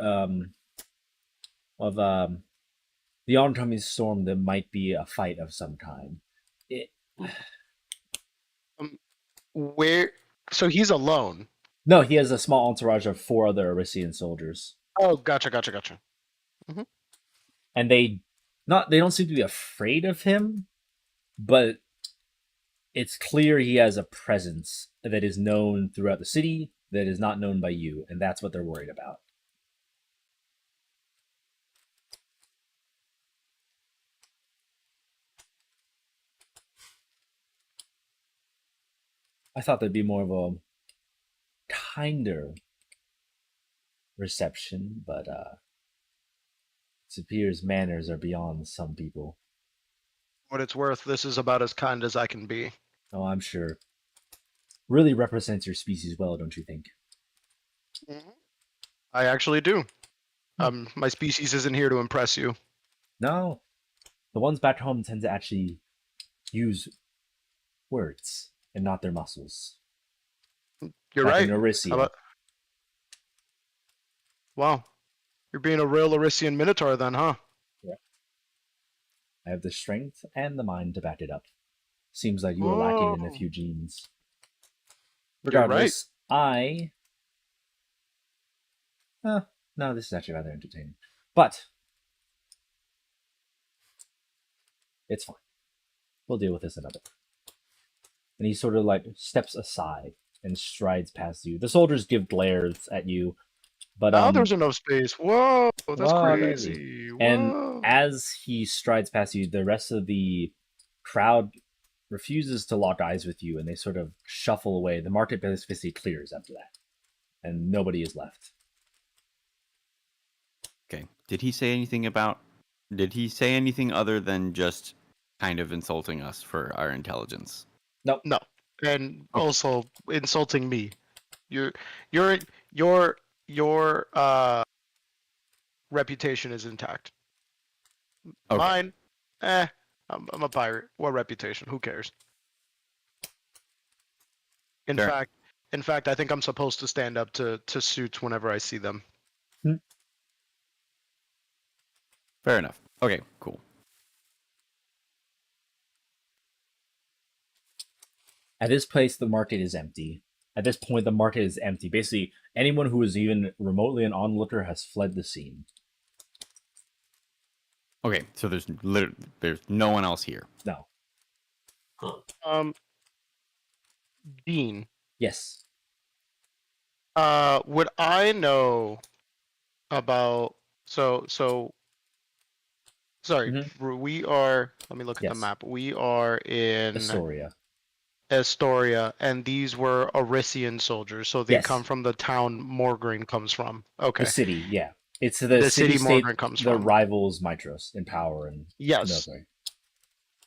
oncoming storm, there might be a fight of some kind. where. So he's alone. No, he has a small entourage of 4 other Odysseian soldiers. Oh, gotcha. And they don't seem to be afraid of him, but it's clear he has a presence that is known throughout the city that is not known by you, and that's what they're worried about. I thought there'd be more of a kinder reception, but it appears manners are beyond some people. What it's worth, this is about as kind as I can be. Oh, I'm sure. Really represents your species well, don't you think? I actually do. My species isn't here to impress you. No. The ones back home tend to actually use words and not their muscles. You're Back right. in Odyssey. Wow. You're being a real Orysian Minotaur then, huh? Yeah. I have the strength and the mind to back it up. Seems like you are Whoa. lacking in a few genes. You're right. Regardless, no, this is actually rather entertaining. But it's fine. We'll deal with this another. And he sort of like steps aside and strides past you. The soldiers give glares at you, but Now there's enough space. Whoa, that's Whoa, crazy. Whoa. And as he strides past you, the rest of the crowd refuses to lock eyes with you, and they sort of shuffle away. The market basically clears after that, and nobody is left. Okay. Did he say anything other than just kind of insulting us for our intelligence? Nope. No, and also insulting me. Your reputation is intact. Okay. Mine, I'm a pirate. What reputation? Who cares? In Fair. fact, I think I'm supposed to stand up to suits whenever I see them. Fair enough. Okay, cool. At this place, the market is empty. At this point, the market is empty. Basically, anyone who is even remotely an onlooker has fled the scene. Okay, so there's no one else here. No. Dean, Yes. would I know about sorry, we are, let me look at the Yes. map. We are in Astoria. and these were Orysian soldiers, so they Yes. come from the town Morgreen comes from. Okay. The city, yeah. It's the city city-state Morgreen comes that from. rivals Mitros in power and Yes. military.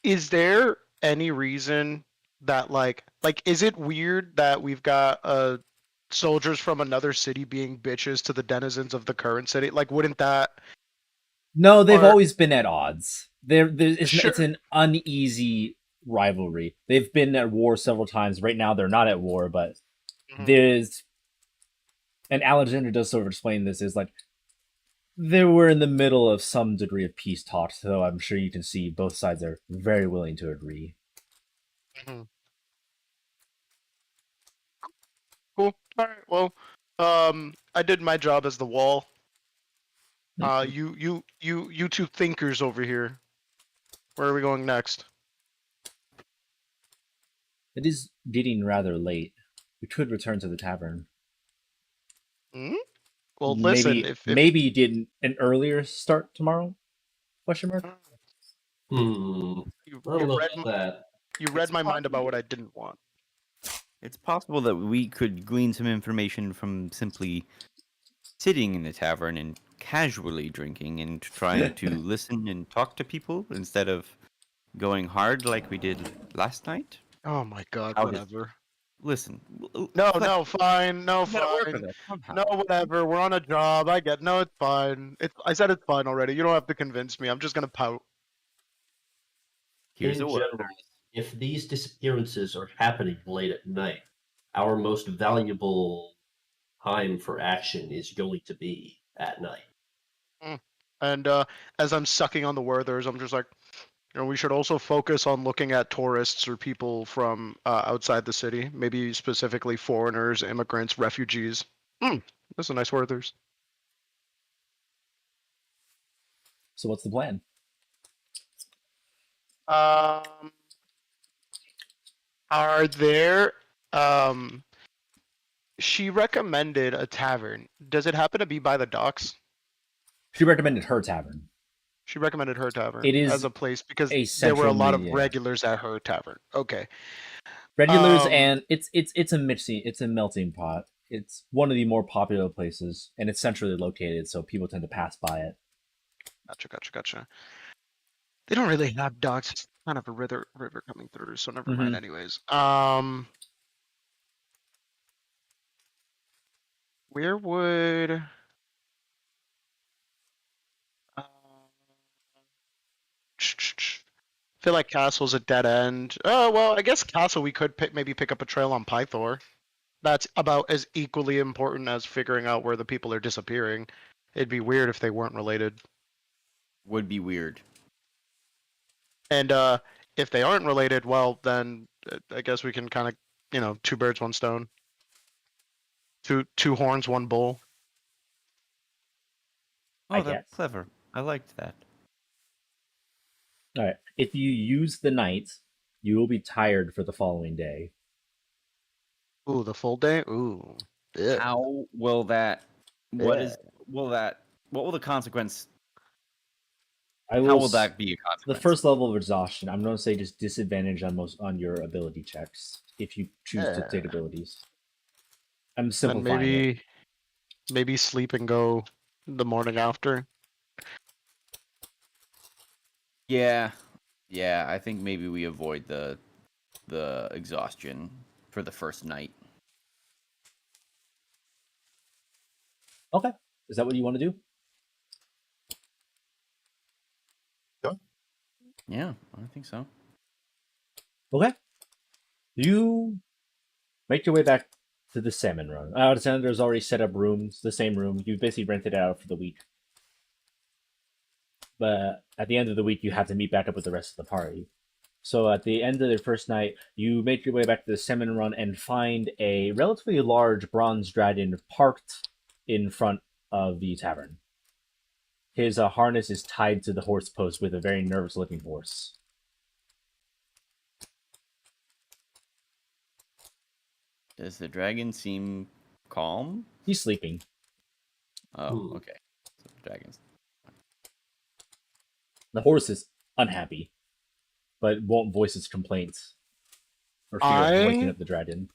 Is there any reason that like is it weird that we've got soldiers from another city being bitches to the denizens of the current city? Like, wouldn't that? No, they've Or- always been at odds. It's Sure. an uneasy rivalry. They've been at war several times. Right now, they're not at war, but Mhm. there's... And Alexander does sort of explain this, is like, they were in the middle of some degree of peace talks, though I'm sure you can see both sides are very willing to agree. Mhm. Cool. All right. Well, I did my job as the wall. You two thinkers over here. Where are we going next? It is getting rather late. We could return to the tavern. Well, listen. Maybe, If maybe you did an earlier start tomorrow? Question mark. I don't know about that. You read my mind about what I didn't want. It's possible that we could glean some information from simply sitting in the tavern and casually drinking and trying to listen and talk to people instead of going hard like we did last night. Oh my god, How whatever. Listen. No, fine. No, You gotta work fine. with it somehow. No, whatever. We're on a job. I get. No, it's fine. I said it's fine already. You don't have to convince me. I'm just gonna pout. Here's In a word. general, if these disappearances are happening late at night, our most valuable time for action is going to be at night. And as I'm sucking on the Werthers, I'm just like, we should also focus on looking at tourists or people from outside the city, maybe specifically foreigners, immigrants, refugees. Those are nice Werthers. So what's the plan? Are there? She recommended a tavern. Does it happen to be by the docks? She recommended her tavern. She recommended her tavern It is as a place because a there were a lot of centrally, regulars at her tavern. Okay. Regulars and it's a melting pot. it's one of the more popular places, and it's centrally located, so people tend to pass by it. Gotcha. They don't really have docks. It's kind of a river coming through, so never mind. Anyways, where would feel like Castle's a dead end. Oh well, I guess Castle we could maybe pick up a trail on Pythor. That's about as equally important as figuring out where the people are disappearing. It'd be weird if they weren't related. Would be weird. And if they aren't related, well then I guess we can kind of two birds, one stone. Two horns, one bull. Oh, that's clever. I liked that. All right. If you use the night, you will be tired for the following day. Ooh, the full day. Ooh. Yeah. How will that? What will the consequence? How will that be a consequence? The first level of exhaustion, I'm going to say just disadvantage on your ability checks if you choose to take abilities. I'm simplifying it. Maybe sleep and go the morning after. Yeah, I think maybe we avoid the exhaustion for the first night. Okay. Is that what you want to do? Yeah, I think so. Okay. You make your way back to the Salmon Run. Alexander's already set up rooms, the same room. You basically rented it out for the week. But at the end of the week, you have to meet back up with the rest of the party. So at the end of the first night, you make your way back to the Salmon Run and find a relatively large bronze dragon parked in front of the tavern. His harness is tied to the horse post with a very nervous-looking horse. Does the dragon seem calm? He's sleeping. Oh, okay. So the dragon's... The horse is unhappy, but won't voice its complaints or fear of waking up the dragon.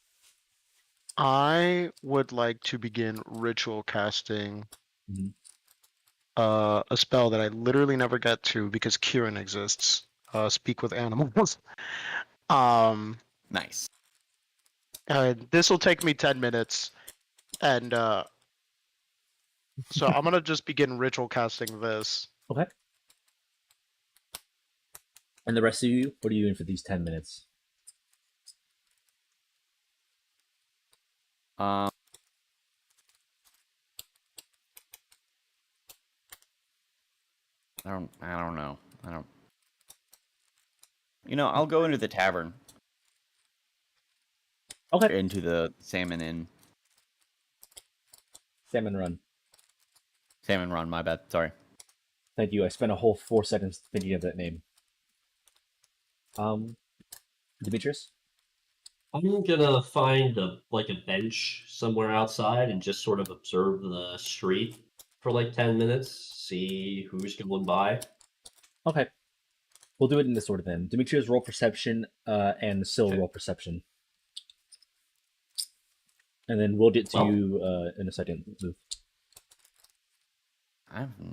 I would like to begin ritual casting a spell that I literally never get to because Kieran exists. Speak with animals. Nice. This will take me 10 minutes, and so I'm gonna just begin ritual casting this. Okay. And the rest of you, what are you doing for these 10 minutes? I don't know. I'll go into the tavern. Okay. Into the Salmon Inn. Salmon Run. Salmon Run, my bad. Sorry. Thank you. I spent a whole 4 seconds thinking of that name. Demetrius? I'm gonna find a bench somewhere outside and just sort of observe the street for 10 minutes, see who's going by. Okay. We'll do it in this order then. Demetrius, roll perception, and Syl, roll perception. And then we'll get to you in a second.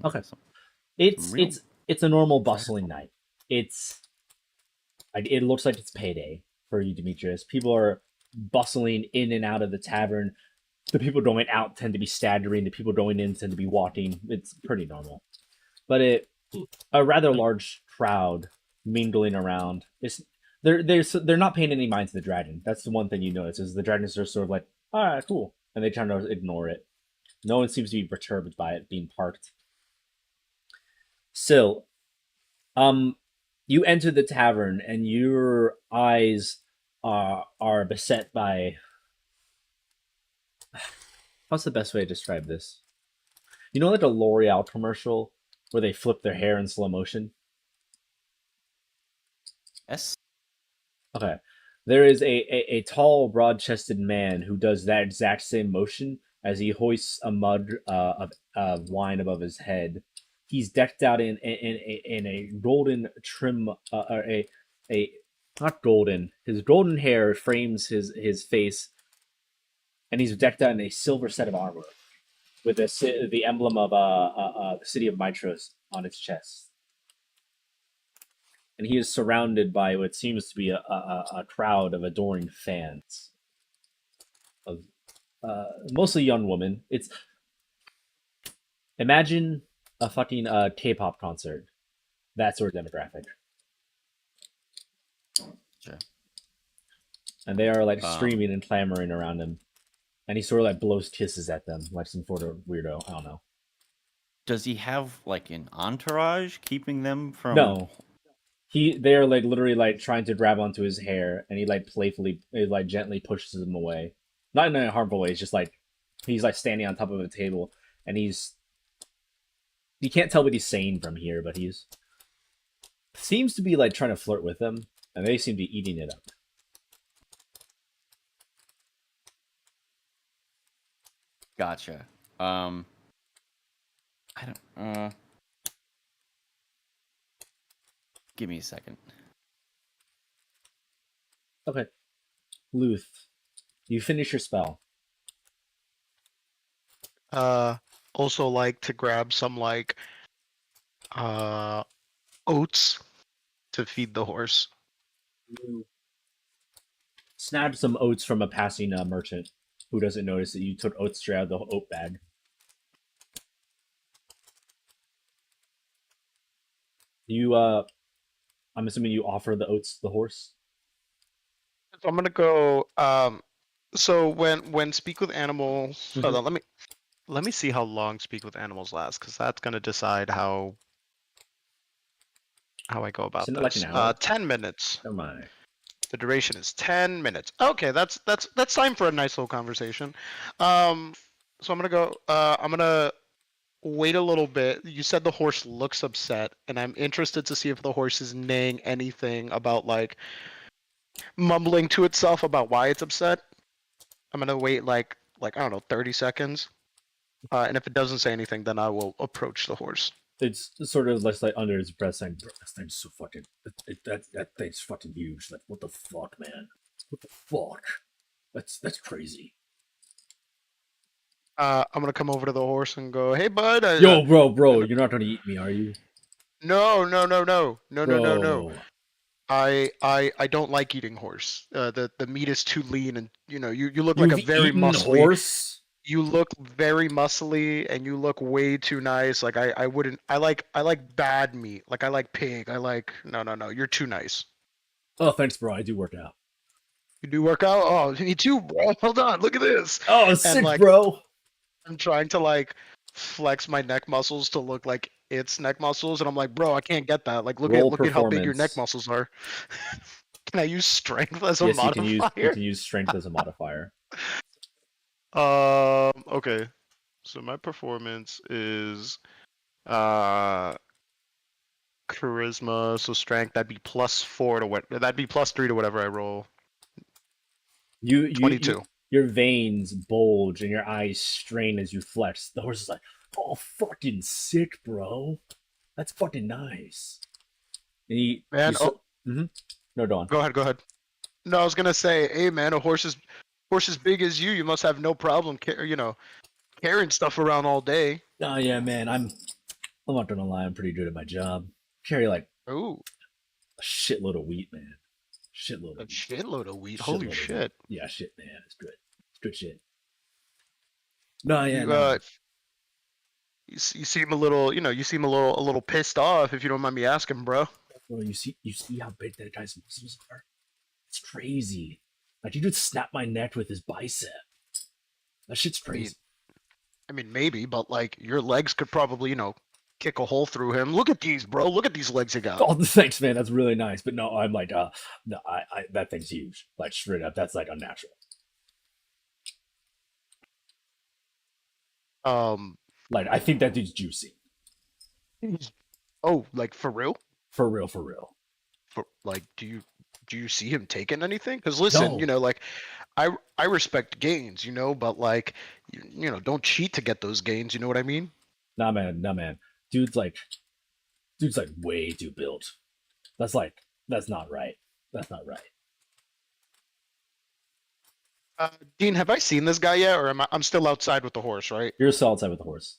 Okay. It's a normal bustling night. It looks like it's payday for you, Demetrius. People are bustling in and out of the tavern. The people going out tend to be staggering. The people going in tend to be walking. It's pretty normal. But a rather large crowd mingling around. They're not paying any mind to the dragon. That's the one thing you notice is the dragons are sort of like, all right, cool, and they try to ignore it. No one seems to be perturbed by it being parked. Syl, you enter the tavern and your eyes are beset by... What's the best way to describe this? You know, like a L'Oreal commercial where they flip their hair in slow motion? Yes. Okay. There is a tall, broad-chested man who does that exact same motion as he hoists a mug of wine above his head. He's decked out in a golden trim, not golden. His golden hair frames his face, and he's decked out in a silver set of armor with the emblem of the city of Mitros on its chest. And he is surrounded by what seems to be a crowd of adoring fans of mostly young women. It's imagine a fucking K-pop concert, that sort of demographic. Sure. And they are like screaming and clamoring around him, and he sort of like blows kisses at them like some sort of weirdo. I don't know. Does he have like an entourage keeping them from? No, they are like literally like trying to grab onto his hair, and he like playfully, like gently pushes them away. Not in a harmful way. It's just like he's like standing on top of a table, and you can't tell what he's saying from here, but he's seems to be like trying to flirt with them, and they seem to be eating it up. Gotcha. I don't. Give me a second. Okay, Luth, you finish your spell. Also like to grab some like oats to feed the horse. You snap some oats from a passing merchant who doesn't notice that you took oats straight out of the oat bag. You, I'm assuming you offer the oats to the horse. So I'm gonna go. So when speak with animals, hold on, let me see how long speak with animals lasts, because that's gonna decide how I go about Isn't it like this. an hour? 10 minutes. Never mind. The duration is 10 minutes. Okay, that's time for a nice little conversation. So I'm gonna go. I'm gonna wait a little bit. You said the horse looks upset, and I'm interested to see if the horse is neighing anything about like mumbling to itself about why it's upset. I'm gonna wait like I don't know 30 seconds, and if it doesn't say anything, then I will approach the horse. It's sort of less like under his breath saying, "Bro, that thing's so fucking that thing's fucking huge. Like, what the fuck, man? What the fuck? That's crazy." I'm gonna come over to the horse and go, "Hey, bud." Yo, bro, you're not gonna eat me, are you? No. Bro. I don't like eating horse. The meat is too lean, and you look like You've a very eaten muscly. horse? You look very muscly, and you look way too nice. Like I wouldn't. I like bad meat. Like I like pig. I like no. You're too nice. Oh, thanks, bro. I do work out. You do work out? Oh, me too, bro. Hold on, look at this. Oh, sick, like, bro. I'm trying to like flex my neck muscles to look like its neck muscles, and I'm like, bro, I can't get that. Like, look Roll at how big your neck performance. muscles are. Can I use strength as a Yes, modifier? you can use strength as a modifier. Okay. So my performance is charisma, so strength, that'd be +4 to what, that'd be +3 to whatever I roll. You 22. Your veins bulge and your eyes strain as you flex. The horse is like, "Oh, fucking sick, bro. That's fucking nice." And Man, No, go on. Go ahead. No, I was gonna say, hey man, a horse as big as you must have no problem carrying stuff around all day. Oh yeah, man. I'm not gonna lie. I'm pretty good at my job. Carry like Ooh, a shitload of wheat, man. a shitload of wheat. Holy Shitload of shit. wheat. Yeah, shit, man. It's good. It's good shit. No, yeah, You, no. you seem a little, you seem a little pissed off, if you don't mind me asking, bro. Bro, you see how big that guy's muscles are? It's crazy. Like, he could snap my neck with his bicep. That shit's crazy. I mean, maybe, but like your legs could probably, kick a hole through him. Look at these, bro. Look at these legs you got. Oh, thanks, man. That's really nice. But no, I'm like, no, I that thing's huge. Like, straight up, that's like unnatural. Like, I think that dude's juicy. Oh, like for real? For real, for real. For like, do you see him taking anything? Because listen, No. like, I respect gains, but like, don't cheat to get those gains. You know what I mean? Nah, man. Dude's like way too built. That's not right. That's not right. Dean, have I seen this guy yet, or I'm still outside with the horse, right? You're still outside with the horse.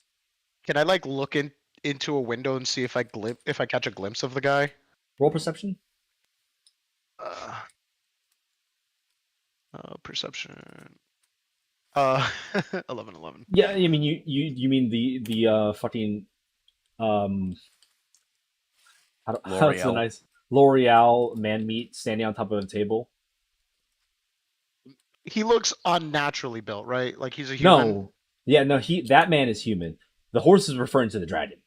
Can I like look into a window and see if I catch a glimpse of the guy? Roll perception. Uh, perception. 11. Yeah, I mean you mean the fucking how's the L'Oreal. nice L'Oreal man meat standing on top of a table? He looks unnaturally built, right? Like he's a human. No, yeah, no, that man is human. The horse is referring to the dragon.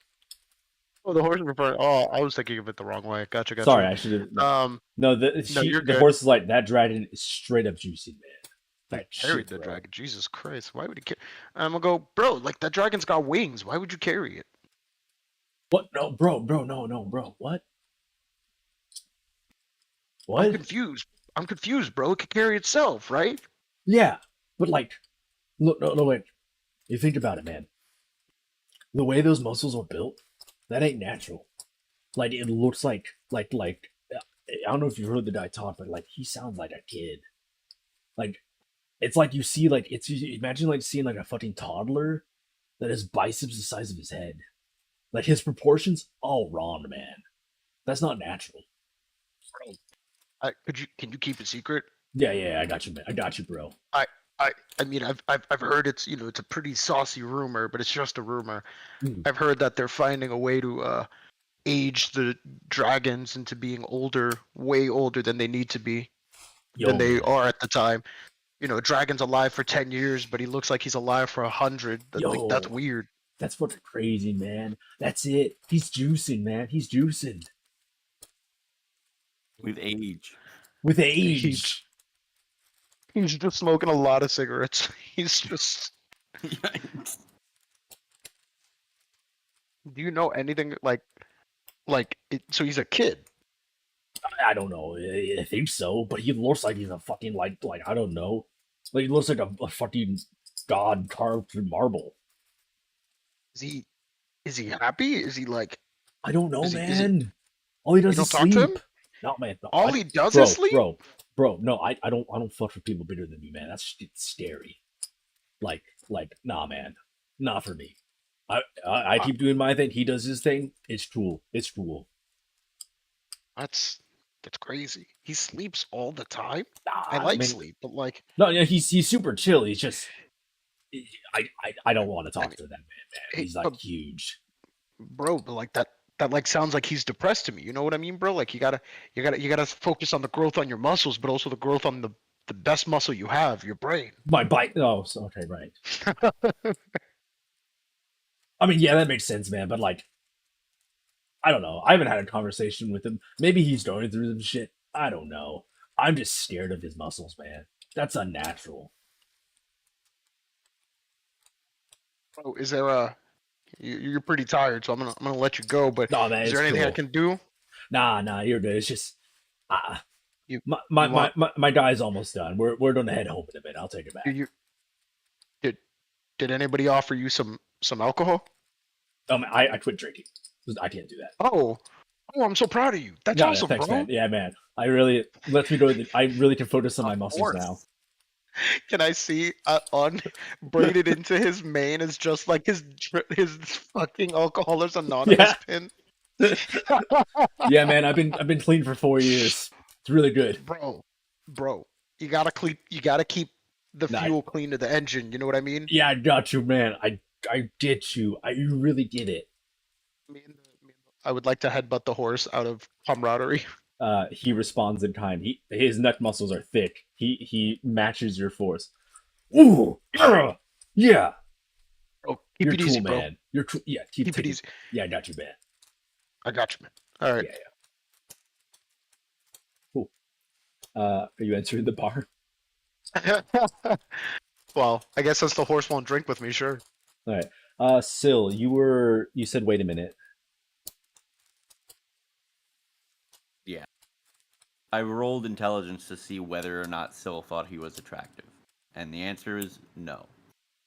Oh, the horse is referring. Oh, I was thinking of it the wrong way. Gotcha. Sorry, I should have. No, you're the good. horse is like, that dragon is straight up juicy, man. That Carried shit, the bro. dragon. Jesus Christ! Why would he carry? I'm gonna go, bro. Like that dragon's got wings. Why would you carry it? What? No, bro, no, bro. What? I'm What? confused, bro. It can carry itself, right? Yeah, but like, look, no, wait. You think about it, man. The way those muscles are built, that ain't natural. Like, it looks like I don't know if you heard the guy talk, but like, he sounds like a kid. Like, it's like you see, like, imagine like seeing like a fucking toddler that has biceps the size of his head. Like, his proportions, all wrong, man. That's not natural. Can you keep a secret? Yeah, I got you, man. I got you, bro. I mean, I've heard it's it's a pretty saucy rumor, but it's just a rumor. Mm. I've heard that they're finding a way to age the dragons into being older, way older than they need to be, than they man. are at the time. A dragon's alive for 10 years, but he looks like he's alive for 100. Like, that's weird. That's fucking crazy, man. That's it. He's juicing, man. He's juicing. With age. With age. He's just smoking a lot of cigarettes. He's just. Yikes. Do you know anything so he's a kid? I don't know. I think so, but he looks like he's a fucking like I don't know. Like, he looks like a fucking god carved through marble. Is he happy? Is he like? I don't know, Is he- man. All he does You is don't talk to sleep. him? No, man. No, All he does bro, is sleep? Bro. No, I don't fuck with people bigger than me, man. That's scary. Like, nah, man. Not for me. I keep doing my thing. He does his thing. It's cool. It's cool. That's crazy. He sleeps all the time. Nah, I like man. sleep, but like, No, yeah, he's super chill. He's just, I don't want to talk to that man. Hey, He's like but- huge. bro, but like that like sounds like he's depressed to me. You know what I mean, bro? Like you gotta focus on the growth on your muscles, but also the growth on the best muscle you have, your brain. My bite. Oh, okay, right. I mean, yeah, that makes sense, man. But like, I don't know. I haven't had a conversation with him. Maybe he's going through some shit. I don't know. I'm just scared of his muscles, man. That's unnatural. Oh, is there you're pretty tired, so I'm gonna let you go. But No, man. is It's there anything I cool. can do? Nah, you're good. It's just, You- my guy's almost done. We're gonna head home in a bit. I'll take it back. Did anybody offer you some alcohol? I quit drinking. I can't do that. Oh, I'm so proud of you. That's No, awesome, thanks, bro. man. Yeah, man. I really lets me go. I really can focus on my muscles course. now. Can I see on braided into his mane is just like his fucking Alcoholics Anonymous Yeah. pin? Yeah, man. I've been clean for 4 years. It's really good. Bro, you gotta keep the Nah. fuel clean to the engine. You know what I mean? Yeah, I got you, man. I get you. You really get it. I would like to headbutt the horse out of camaraderie. He responds in kind. His neck muscles are thick. He matches your force. Ooh, yeah. Bro, keep You're it cool, easy, bro. man. You're cool. Yeah, keep Keep it taking- easy. Yeah, I got you, man. I got you, man. All right. Yeah. Cool. Are you entering the bar? Well, I guess since the horse won't drink with me, sure. All right. Syl, you said wait a minute. I rolled intelligence to see whether or not Syl thought he was attractive. And the answer is no.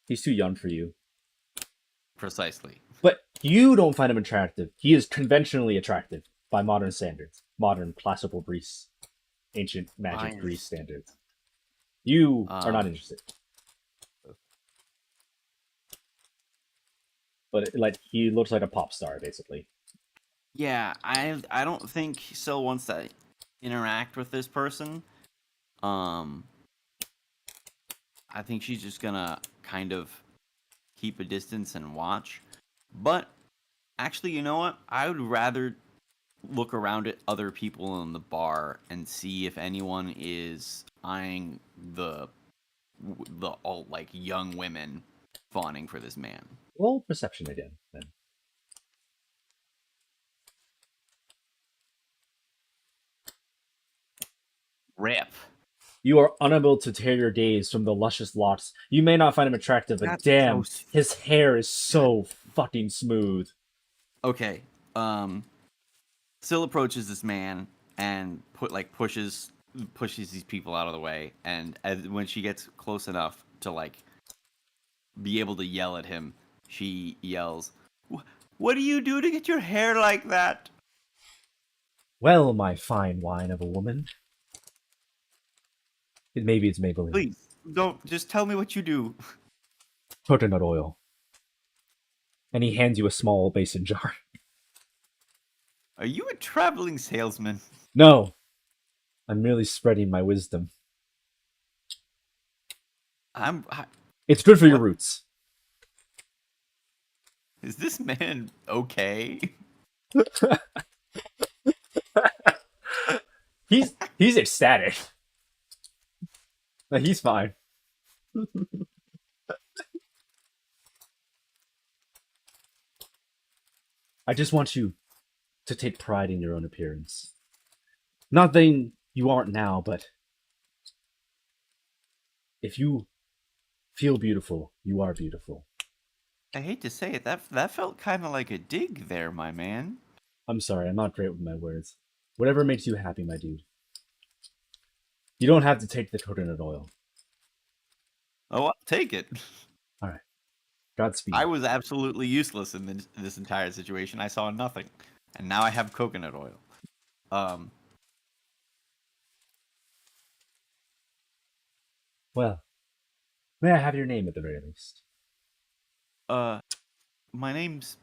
He's too young for you. Precisely. But you don't find him attractive. He is conventionally attractive by modern standards. Modern classical Greece, ancient magic Fine. Greece standards. You are not interested. But like he looks like a pop star, basically. Yeah, I don't think Syl wants to interact with this person. I think she's just gonna kind of keep a distance and watch. But actually, you know what? I would rather look around at other people in the bar and see if anyone is eyeing the all like young women fawning for this man. Roll perception again, then. Rip. You are unable to tear your gaze from the luscious locks. You may not find him attractive, but That's damn, so his hair is so fucking smooth. Okay. Syl approaches this man and pushes these people out of the way, and when she gets close enough to like be able to yell at him, she yells, "What do you do to get your hair like that?" Well, my fine wine of a woman. Maybe it's Maybelline. Please don't just tell me what you do. Coconut oil. And he hands you a small mason jar. Are you a traveling salesman? No, I'm merely spreading my wisdom. It's good for your roots. Is this man okay? He's ecstatic. He's fine. I just want you to take pride in your own appearance. Not that you aren't now, but if you feel beautiful, you are beautiful. I hate to say it, that felt kind of like a dig there, my man. I'm sorry, I'm not great with my words. Whatever makes you happy, my dude. You don't have to take the coconut oil. Oh, I'll take it. All right. Godspeed. I was absolutely useless in this entire situation. I saw nothing, and now I have coconut oil. Well, may I have your name at the very least? My name's.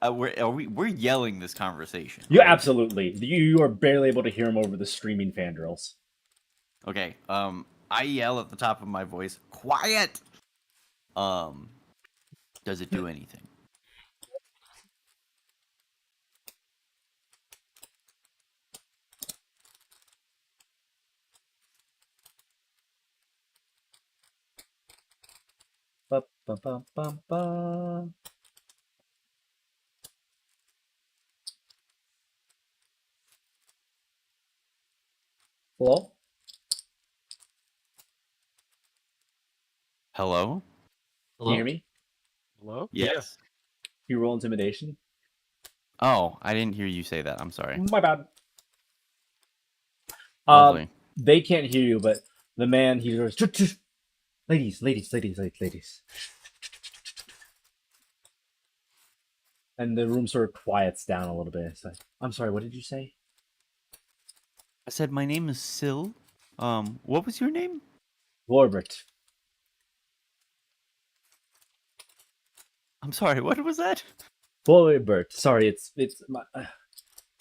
We're yelling this conversation. You right? absolutely. You are barely able to hear him over the screaming fangirls. Okay. I yell at the top of my voice, "Quiet!" Does it do anything? Ba, ba, ba, ba, ba. Hello? Hello? Can you hear me? Hello? Yes. You roll intimidation? Oh, I didn't hear you say that. I'm sorry. My bad. Lovely. They can't hear you, but the man, he goes, ladies, ladies, ladies, ladies. And the room sort of quiets down a little bit. It's like, I'm sorry, what did you say? I said my name is Syl. What was your name? Lorbert. I'm sorry. What was that? Lorbert. Sorry, it's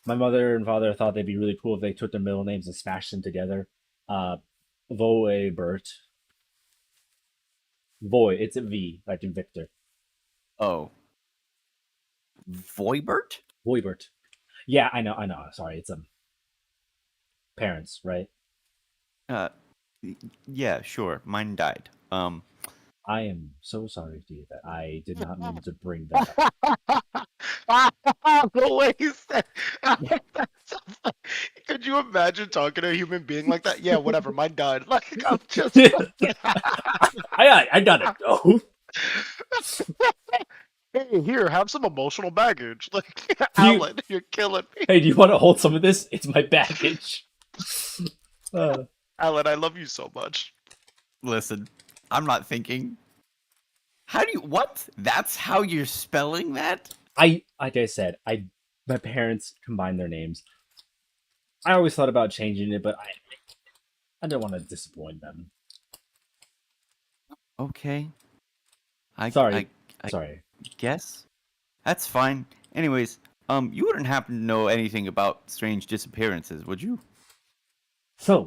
my mother and father thought they'd be really cool if they took their middle names and smashed them together. Voebert. Voy. It's a V, like in Victor. Oh. Voibert? Voibert. Yeah, I know. Sorry, it's parents, right? Yeah, sure. Mine died. I am so sorry to hear that. I did not mean to bring that up. The way he said, that sounds like, could you imagine talking to a human being like that? Yeah, whatever, mine died. Like, I'm just. I gotta go. Hey, here, have some emotional baggage. Like, Alan, you're killing me. Hey, do you want to hold some of this? It's my baggage. Alan, I love you so much. Listen, I'm not thinking. How do you what? That's how you're spelling that? Like I said, my parents combined their names. I always thought about changing it, but I don't want to disappoint them. Okay. I Sorry. I Sorry. guess that's fine. Anyways, you wouldn't happen to know anything about strange disappearances, would you? So,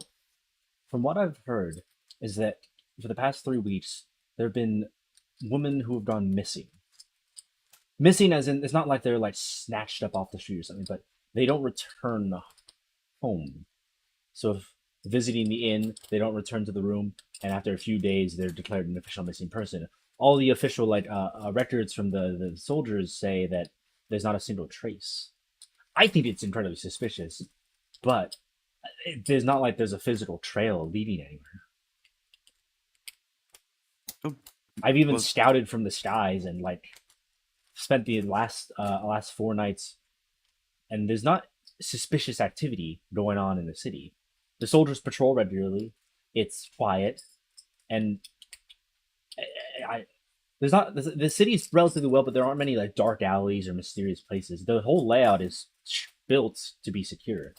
from what I've heard, is that for the past 3 weeks, there have been women who have gone missing. Missing, as in, it's not like they're like snatched up off the street or something, but they don't return home. So, if visiting the inn, they don't return to the room, and after a few days, they're declared an official missing person. All the official records from the soldiers say that there's not a single trace. I think it's incredibly suspicious, but there's not like there's a physical trail leading anywhere. Oh, I've even well- scouted from the skies and like spent the last 4 nights, and there's not suspicious activity going on in the city. The soldiers patrol regularly. It's quiet, and there's not the city's relatively well, but there aren't many like dark alleys or mysterious places. The whole layout is built to be secure.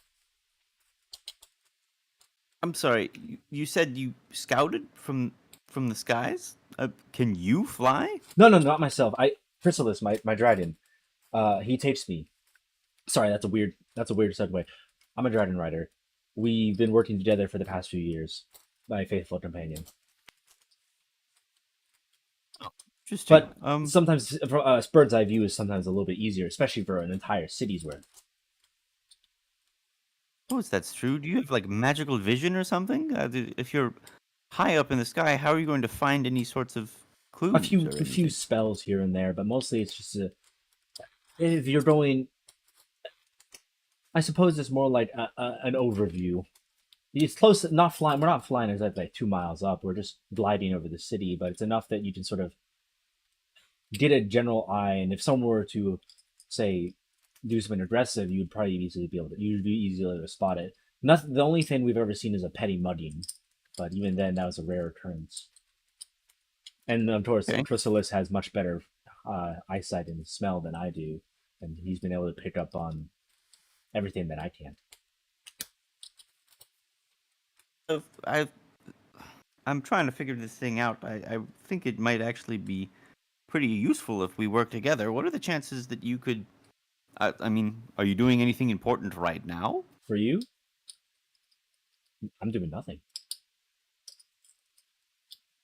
I'm sorry. You said you scouted from the skies? Can you fly? No, not myself. Chrysalis, my dragon. He takes me. Sorry, that's a weird segue. I'm a dragon rider. We've been working together for the past few years. My faithful companion. Interesting. But sometimes bird's eye view is sometimes a little bit easier, especially for an entire city's worth. Oh, that's true. Do you have like magical vision or something? If you're high up in the sky, how are you going to find any sorts of clues? A few or anything? spells here and there, but mostly it's just if you're going. I suppose it's more like an overview. It's close, not flying. We're not flying exactly like 2 miles up. We're just gliding over the city, but it's enough that you can sort of get a general eye. And if someone were to, say, do something aggressive, you'd probably easily be able to. You'd be easily able to spot it. Nothing. The only thing we've ever seen is a petty mugging, but even then, that was a rare occurrence. And of course, Okay. Chrysalis has much better eyesight and smell than I do, and he's been able to pick up on everything that I can't. I'm trying to figure this thing out. I think it might actually be pretty useful if we work together. What are the chances that you could? I mean, are you doing anything important right now? For you, I'm doing nothing.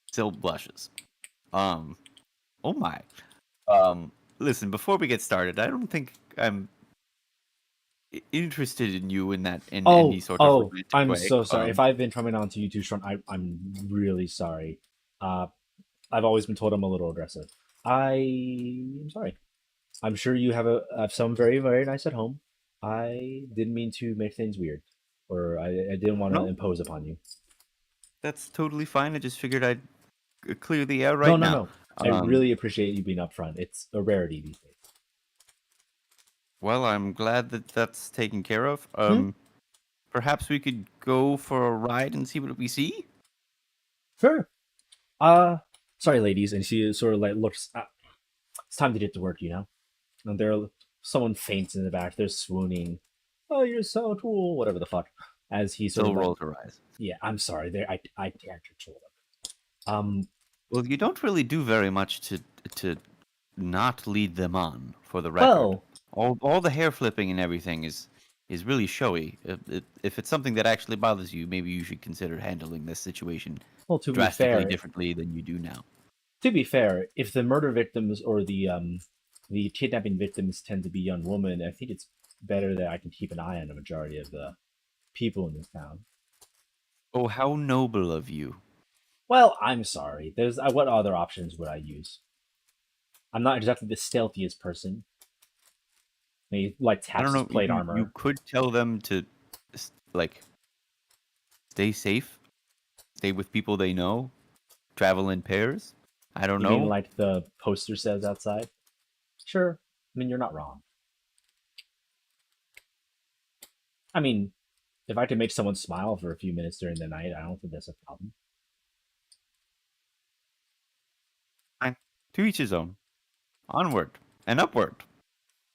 Still blushes. Oh my. Listen, before we get started, I don't think I'm interested in you in any sort of romantic I'm way. so sorry. If I've been coming on to you too strong, I'm really sorry. I've always been told I'm a little aggressive. I'm sorry. I'm sure you have someone very, very nice at home. I didn't mean to make things weird, or I didn't want to No. impose upon you. That's totally fine. I just figured I'd clear the air right now. No. I really appreciate you being upfront. It's a rarity these days. Well, I'm glad that that's taken care of. Hmm? Perhaps we could go for a ride and see what we see? Sure. Sorry, ladies. And she sort of like looks. It's time to get to work, you know. And someone faints in the back. They're swooning. Oh, you're so cool. Whatever the fuck. As he sort Still of like, roll her eyes. yeah, I'm sorry. I can't control them. Well, you don't really do very much to not lead them on, for the record. Well, All the hair flipping and everything is really showy. If it's something that actually bothers you, maybe you should consider handling this situation to be drastically fair, differently than you do now. if the murder victims or the kidnapping victims tend to be young women, I think it's better that I can keep an eye on the majority of the people in this town. Oh, how noble of you. Well, I'm sorry. There's what other options would I use? I'm not exactly the stealthiest person. He like I taps don't know. his plate you, armor. You could tell them to, like, stay safe, stay with people they know, travel in pairs. I don't You know. mean like the poster says outside? Sure. I mean, you're not wrong. I mean, if I can make someone smile for a few minutes during the night, I don't think that's a problem. To each his own. Onward and upward.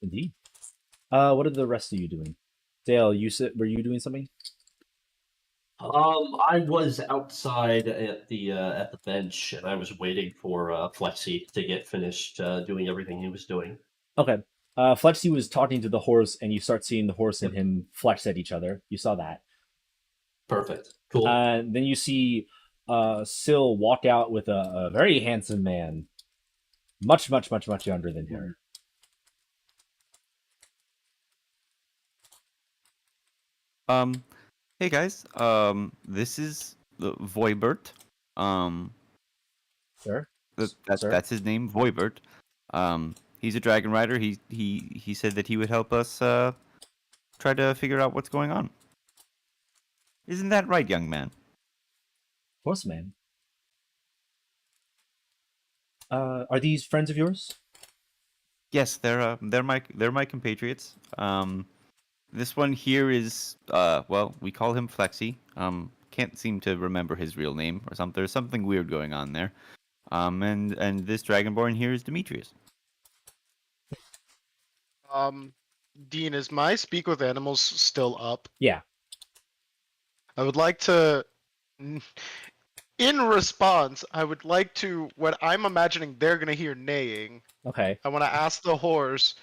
Indeed. What are the rest of you doing? Dale, were you doing something? I was outside at the bench, and I was waiting for Flexi to get finished doing everything he was doing. Okay. Flexi was talking to the horse, and you start seeing the horse and him flex at each other. You saw that. Perfect. Cool. Then you see Syl walk out with a very handsome man, much younger than her. Hey guys. This is the Voibert. Sir? Sir? That's his name, Voibert. He's a dragon rider. He said that he would help us try to figure out what's going on. Isn't that right, young man? Horseman. Are these friends of yours? Yes, they're my compatriots. This one here is well, we call him Flexi. Can't seem to remember his real name or something. There's something weird going on there. And this dragonborn here is Demetrius. Dean, is my speak with animals still up? Yeah. I would like to, in response, I would like to, when I'm imagining they're gonna hear neighing, Okay. I want to ask the horse,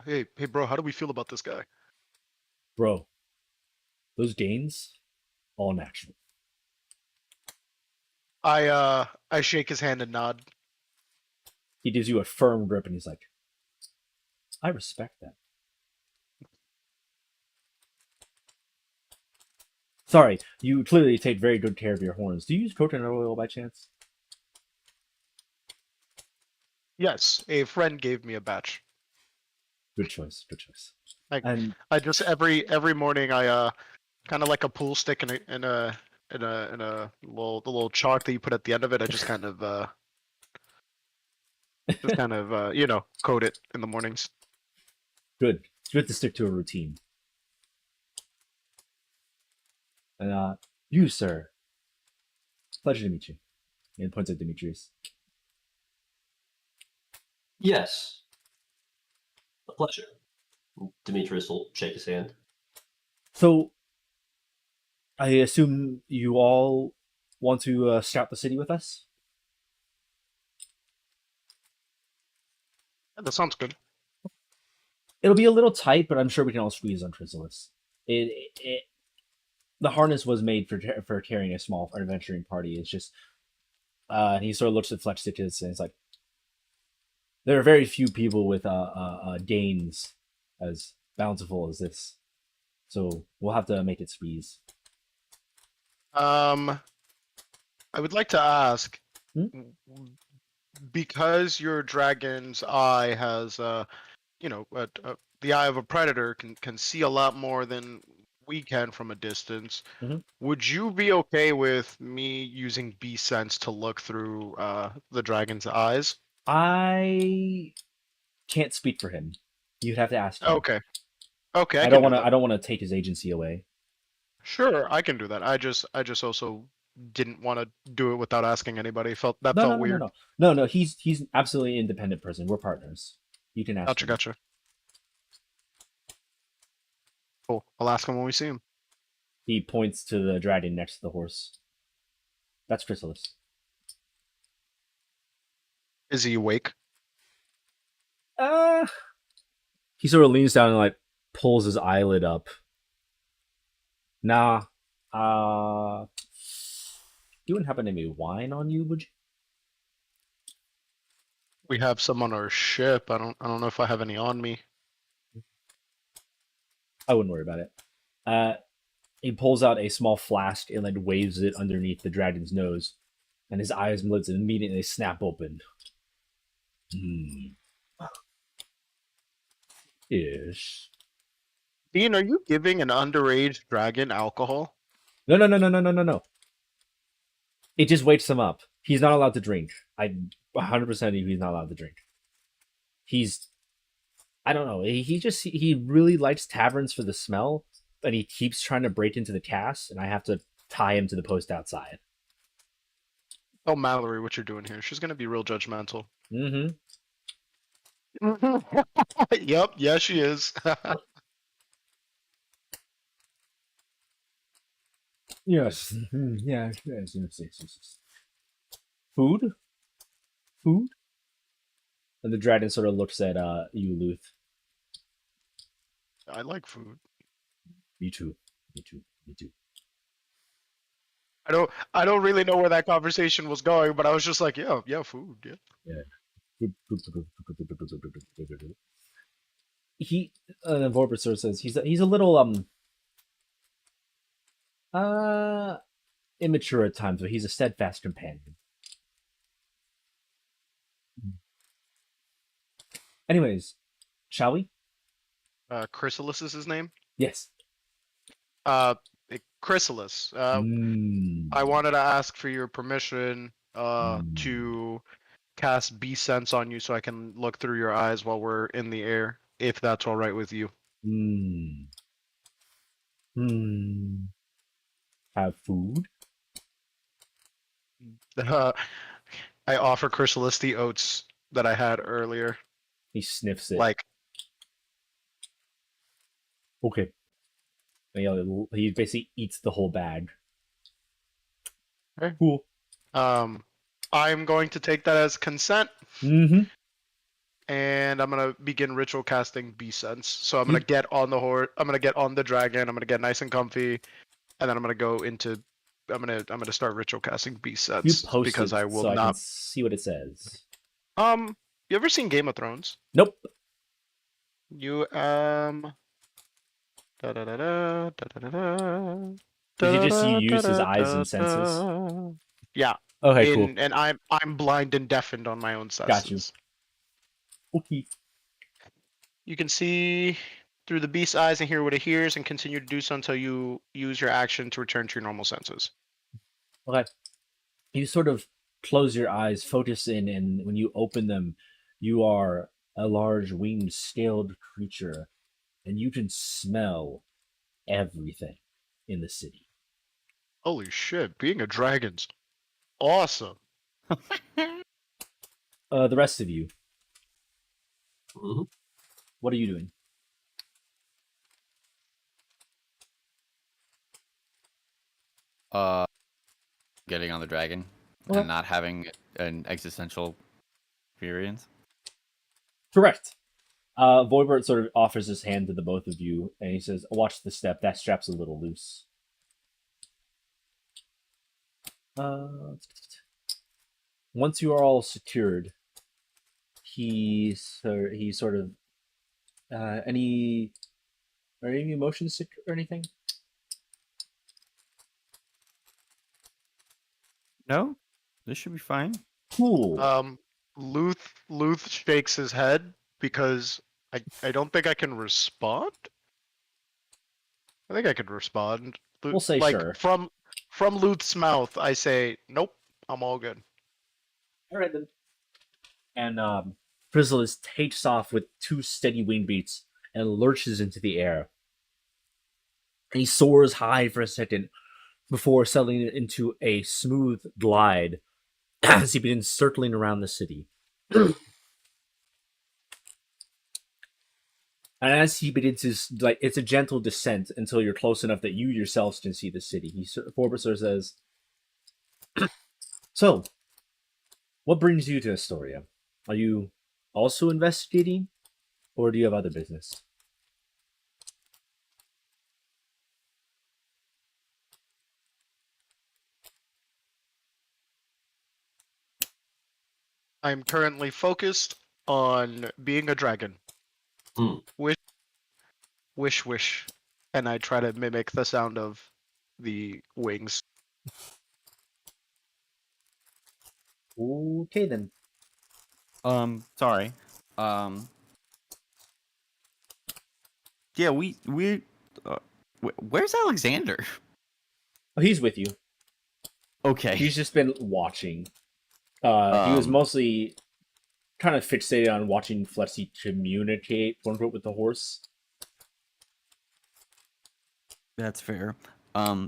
hey, bro, how do we feel about this guy? Bro. Those gains, all natural. I shake his hand and nod. He gives you a firm grip, and he's like, I respect that. Sorry, you clearly take very good care of your horns. Do you use coconut oil by chance? Yes, a friend gave me a batch. Good choice. Good choice. Like, And I just every morning I kind of like a pool stick in a little chalk that you put at the end of it. I just kind of coat it in the mornings. good. It's good to stick to a routine. And you, sir. Pleasure to meet you. And points at Demetrius. Yes. A pleasure. Demetrius will shake his hand. So, I assume you all want to scout the city with us? Yeah, that sounds good. It'll be a little tight, but I'm sure we can all squeeze on Chrysalis. The harness was made for carrying a small adventuring party. It's just, he sort of looks at Flexicus and it's like, there are very few people with gains as bountiful as this, so we'll have to make it squeeze. I would like to ask, Hmm? because your dragon's eye has, the eye of a predator can see a lot more than we can from a distance. Mhm. Would you be okay with me using bee sense to look through the dragon's eyes? I can't speak for him. You'd have to ask him. Okay. Okay, I don't want to. I don't want to take his agency away. Sure, I can do that. I just also didn't want to do it without asking anybody. Felt No. weird. No. He's an absolutely independent person. We're partners. You can ask. him. Gotcha. Cool. I'll ask him when we see him. He points to the dragon next to the horse. That's Chrysalis. Is he awake? He sort of leans down and like pulls his eyelid up. Nah. You wouldn't happen to be wine on you, would you? We have some on our ship. I don't know if I have any on me. I wouldn't worry about it. He pulls out a small flask and like waves it underneath the dragon's nose, and his eyes and lids immediately snap open. Ish. Dean, are you giving an underage dragon alcohol? No. It just wakes him up. He's not allowed to drink. I 100% he's not allowed to drink. I don't know. He really likes taverns for the smell, but he keeps trying to break into the cast, and I have to tie him to the post outside. Tell Mallory what you're doing here. She's gonna be real judgmental. Mm-hmm. Yep, yeah, she is. Yes. Yes. Food? Food? And the dragon sort of looks at you, Luth. I like food. Me too. Me too. Me too. I don't really know where that conversation was going, but I was just like, yeah, food, yeah. He Vorpus sort of says he's a little immature at times, but he's a steadfast companion. Anyways, shall we? Chrysalis is his name. Yes. Uh, Chrysalis. I Mm. wanted to ask for your permission Mm. to cast Bee Sense on you so I can look through your eyes while we're in the air, if that's all right with you. Hmm. Hmm. Have food? I offer Chrysalis the oats that I had earlier. He sniffs it. Like, Okay. And he basically eats the whole bag. Okay. Cool. I'm going to take that as consent, Mm-hmm. and I'm gonna begin ritual casting Bee Sense. So I'm gonna get on the horse. I'm gonna get on the dragon. I'm gonna get nice and comfy, and then I'm gonna go into. I'm gonna start ritual casting Bee You Sense post because it I will so I can not. see what it says. You ever seen Game of Thrones? Nope. You Da da da da da da da. Did you just use his eyes and senses? Yeah. Okay, cool. And I'm blind and deafened on my own Got you. senses. Okay. You can see through the beast's eyes and hear what it hears, and continue to do so until you use your action to return to your normal senses. Okay. You sort of close your eyes, focus in, and when you open them, you are a large winged scaled creature, and you can smell everything in the city. Holy shit! Being a dragon's awesome. The rest of you, Mhm. what are you doing? Getting on the dragon Okay. and not having an existential experience. Correct. Voivert sort of offers his hand to the both of you, and he says, "Watch the step. That strap's a little loose." Once you are all secured, he sort of any motion sick or anything? No, this should be fine. Cool. Luth shakes his head because I don't think I can respond. I think I could respond. We'll say like sure. from Luth's mouth, I say, nope, I'm all good. All right then. And Chrysalis takes off with 2 steady wing beats and lurches into the air. And he soars high for a second before settling into a smooth glide as he begins circling around the city. And as he begins his, it's a gentle descent until you're close enough that you yourselves can see the city. Forbesser says, "So, what brings you to Astoria? Are you also investigating, or do you have other business?" I'm currently focused on being a dragon. Mm. Wish, and I try to mimic the sound of the wings. Okay then. Sorry. Yeah, where's Alexander? Oh, he's with you. Okay. He's just been watching. He was mostly kind of fixated on watching Fleshy communicate, quote unquote, with the horse. That's fair.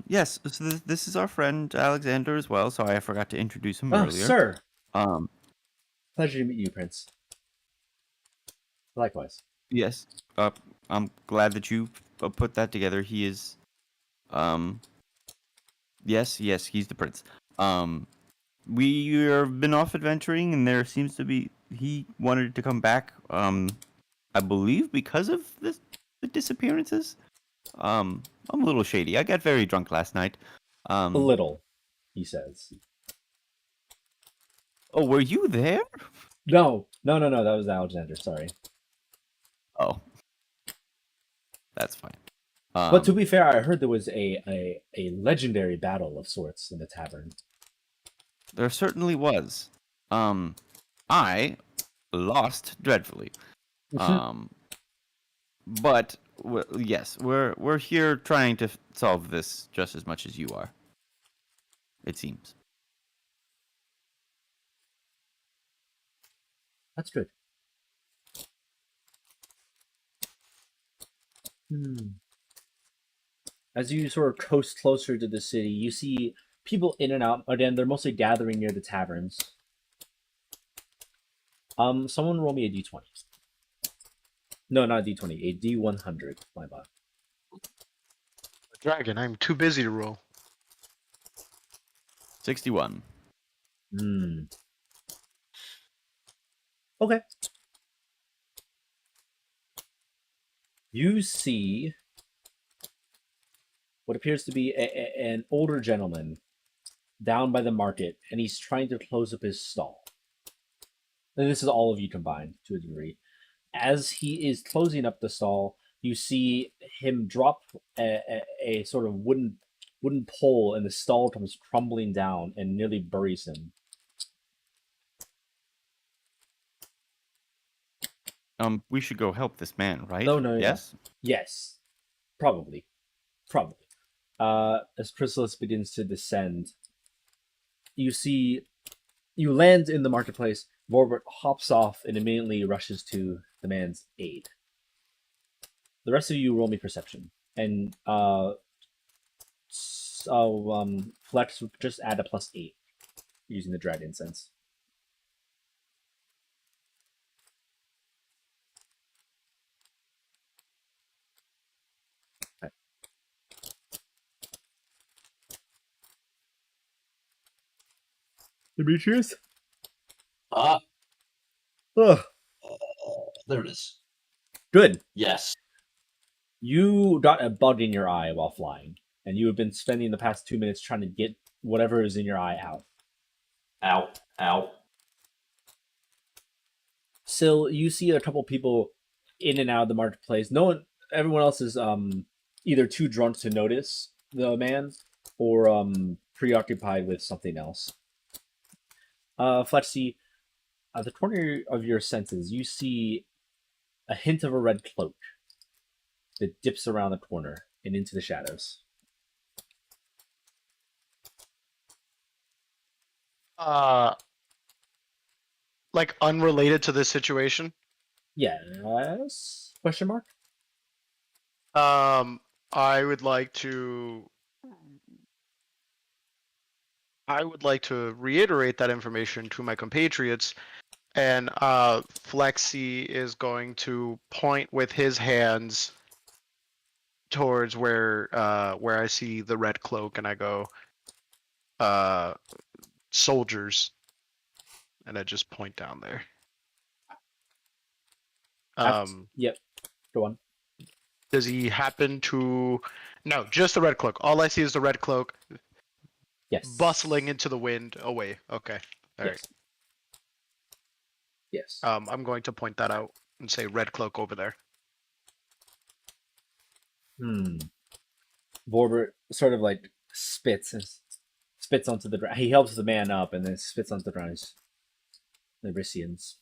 Yes, so this is our friend Alexander as well, so I forgot to introduce him Oh, earlier. sir. Um, Pleasure to meet you, Prince. Likewise. yes. I'm glad that you put that together. He is Yes, he's the prince. We have been off adventuring, and there seems to be he wanted to come back. I believe because of the disappearances. I'm a little shady. I got very drunk last night. A little, he says. Oh, were you there? No. That was Alexander. Sorry. Oh, that's fine. But to be fair, I heard there was a legendary battle of sorts in the tavern. There certainly was. I lost dreadfully. But yes, we're here trying to solve this just as much as you are. It seems. That's good. As you sort of coast closer to the city, you see people in and out. Again, they're mostly gathering near the taverns. Someone roll me a d20. No, not a d20, a d100. My bad. Dragon, I'm too busy to roll. 61. Okay. You see what appears to be an older gentleman down by the market, and he's trying to close up his stall. And this is all of you combined to a degree. As he is closing up the stall, you see him drop a sort of wooden pole, and the stall comes crumbling down and nearly buries him. We should go help this man, right? No. Yes? Yes. Probably. As Chrysalis begins to descend, you land in the marketplace. Vorbert hops off and immediately rushes to the man's aid. The rest of you roll me perception. And Flex, just add a +8 using the dragon sense. Okay. Demetrius? Ah, Ugh. there it is. Good. Yes. You got a bug in your eye while flying, and you have been spending the past 2 minutes trying to get whatever is in your eye out. Ow. Still, you see a couple people in and out of the marketplace. Everyone else is either too drunk to notice the man or preoccupied with something else. Fletchy, at the corner of your senses, you see a hint of a red cloak that dips around the corner and into the shadows. Like unrelated to this situation. Yes? Question mark? I would like to reiterate that information to my compatriots, and Flexi is going to point with his hands towards where I see the red cloak, and I go, soldiers, and I just point down there. Yep. Go on. Does he happen to? No, just the red cloak. All I see is the red cloak. Yes. Bustling into the wind away. Okay. All right. Yes. I'm going to point that out and say red cloak over there. Vorbert sort of like spits onto the ground. He helps the man up and then spits onto the ground. The Rissians.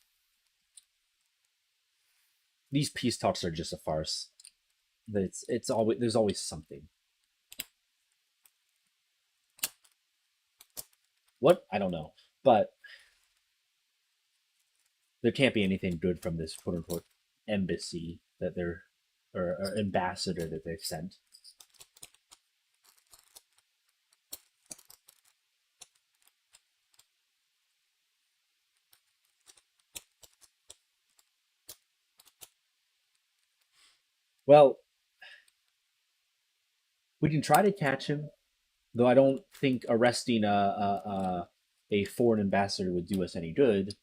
These peace talks are just a farce. It's always there's always something. What? I don't know. But there can't be anything good from this quote unquote embassy that they're or ambassador that they've sent. Well, we can try to catch him Though I don't think arresting a foreign ambassador would do us any good.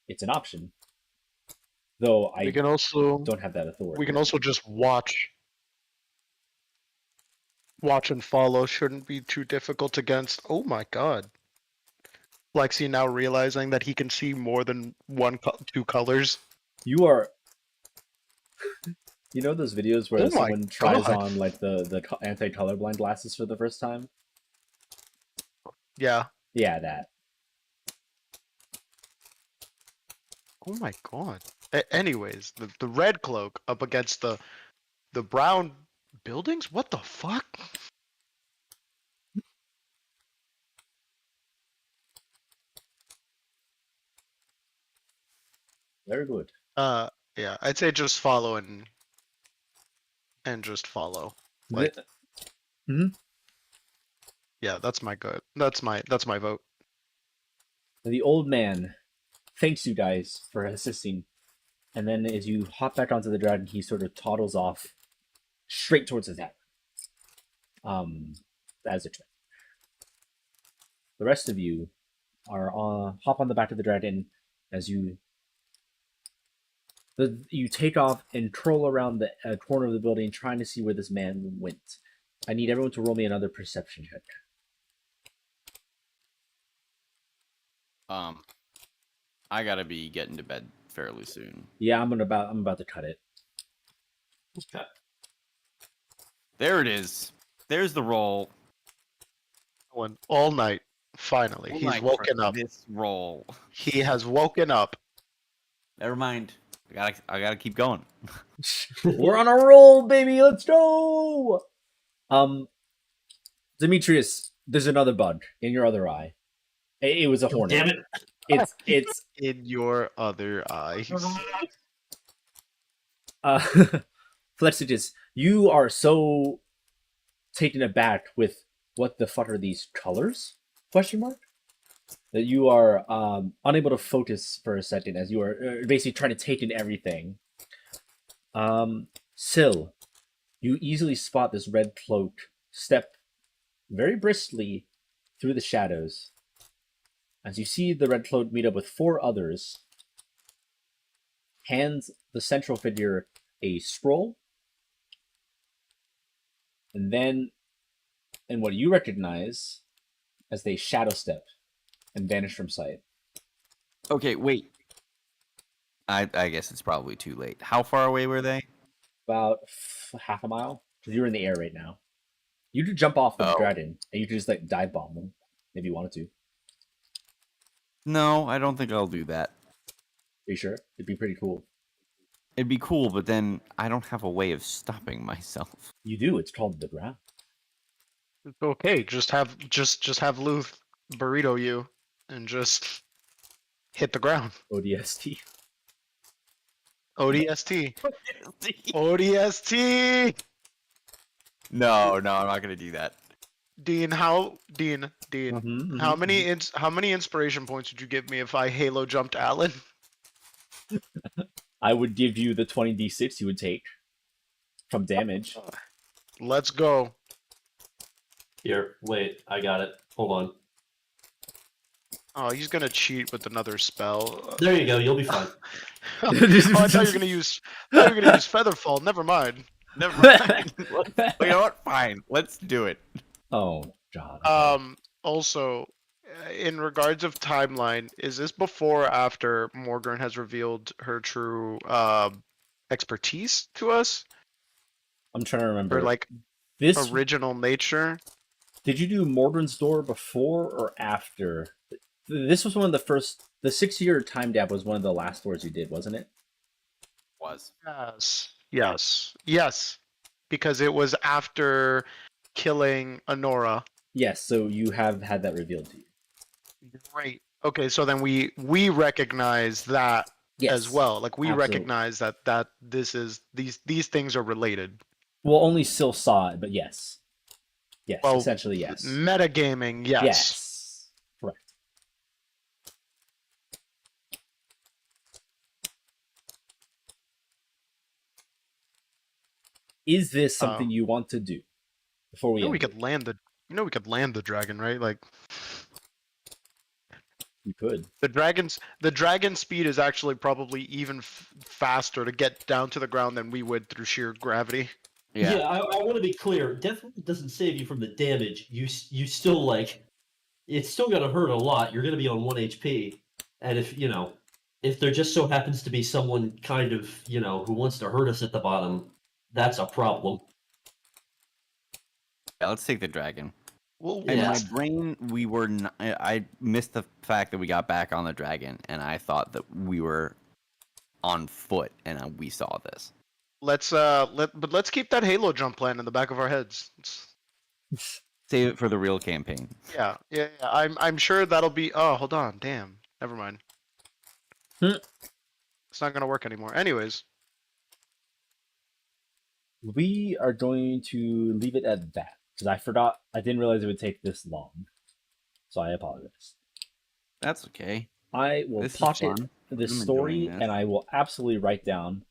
It's an option. Though We I can also don't have that authority. just watch and follow. Shouldn't be too difficult against. Oh my god. Lexi now realizing that he can see more than two colors. You are. You know those videos where Oh my someone tries God. on like the anti-colorblind glasses for the first time? Yeah. Yeah, that. Oh my god. Anyways, the red cloak up against the brown buildings? What the fuck? Very good. Yeah, I'd say just follow and just follow. Like, yeah, that's my good. That's my vote. The old man thanks you guys for assisting, and then as you hop back onto the dragon, he sort of toddles off straight towards the tavern. As a trick. The rest of you are hop on the back of the dragon as you take off and troll around the corner of the building, trying to see where this man went. I need everyone to roll me another perception check. I gotta be getting to bed fairly soon. Yeah, I'm about to cut it. Okay. There it is. There's the roll. Went all night. Finally, Oh he's my woken Christ, up. This roll. He has woken up. Never mind. I gotta keep going. We're on a roll, baby. Let's go. Demetrius, there's another bug in your other eye. It was a hornet. Damn it! It's In your other eyes. Flexitus, you are so taken aback with what the fuck are these colors? Question mark. That you are unable to focus for a second as you are basically trying to take in everything. Syl, you easily spot this red cloak step very briskly through the shadows as you see the red cloak meet up with 4 others, hands the central figure a scroll, and then in what you recognize as they shadow step and vanish from sight. Okay, wait. I guess it's probably too late. How far away were they? About half a mile, because you're in the air right now. You could jump off the dragon, and you could just like dive bomb them if you wanted to. No, I don't think I'll do that. Are you sure? It'd be pretty cool. It'd be cool, but then I don't have a way of stopping myself. You do. It's called the ground. It's okay. Just have Luth burrito you and just hit the ground. ODST. ODST. ODST. No, I'm not gonna do that. Dean, how many inspiration points would you give me if I Halo jumped Alan? I would give you the 20d6 you would take from damage. Let's go. Here, wait, I got it. Hold on. Oh, he's gonna cheat with another spell. There you go. You'll be fine. Oh, I thought you were gonna use Featherfall. Never mind. Never mind. You know what? Fine. Let's do it. Oh God. Also, in regards of timeline, is this before or after Morgan has revealed her true expertise to us? I'm trying to remember. Or like this original nature? Did you do Mordrin's Door before or after? This was one of the first. The 6-year time gap was one of the last doors you did, wasn't it? Yes. Because it was after killing Honora. Yes, so you have had that revealed to you. Right. Okay, so then we recognize that as well. Like we absolutely. recognize that these things are related. Well, only Syl saw it, but yes. Yes, Well, essentially yes. Metagaming, yes. Yes. Correct. Is this something you want to do before we Yeah, end we it? could land You know we could land the dragon, right? Like You could. the dragon speed is actually probably even faster to get down to the ground than we would through sheer gravity. Yeah, I want to be clear. Definitely doesn't save you from the damage. You still like, it's still gonna hurt a lot. You're gonna be on 1 HP, and if there just so happens to be someone kind of who wants to hurt us at the bottom, that's a problem. Yeah, let's take the dragon. Well, In Yeah. my brain, we were. I missed the fact that we got back on the dragon, and I thought that we were on foot, and we saw this. let's keep that Halo jump plan in the back of our heads. Save it for the real campaign. Yeah. I'm sure that'll be. Oh, hold on. Damn. Never mind. It's not gonna work anymore. Anyways, We are going to leave it at that because I didn't realize it would take this long, so I apologize. That's okay. I will This is pocket fun. this I'm story enjoying this. and I will absolutely write down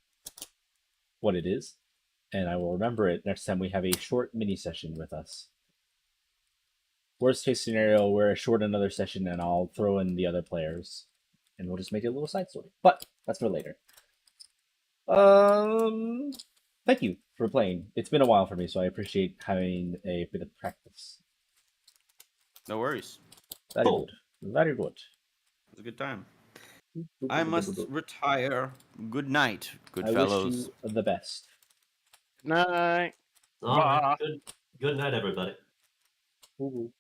what it is, and I will remember it next time we have a short mini session with us. Worst case scenario, we're short another session and I'll throw in the other players and we'll just make it a little side story. But that's for later. Thank you for playing. It's been a while for me, so I appreciate having a bit of practice. No worries. Very Cool. good. Very good. It was a good time. I must retire. Good night, good fellows. wish you the best. night. All right. Good night, everybody. Ooh.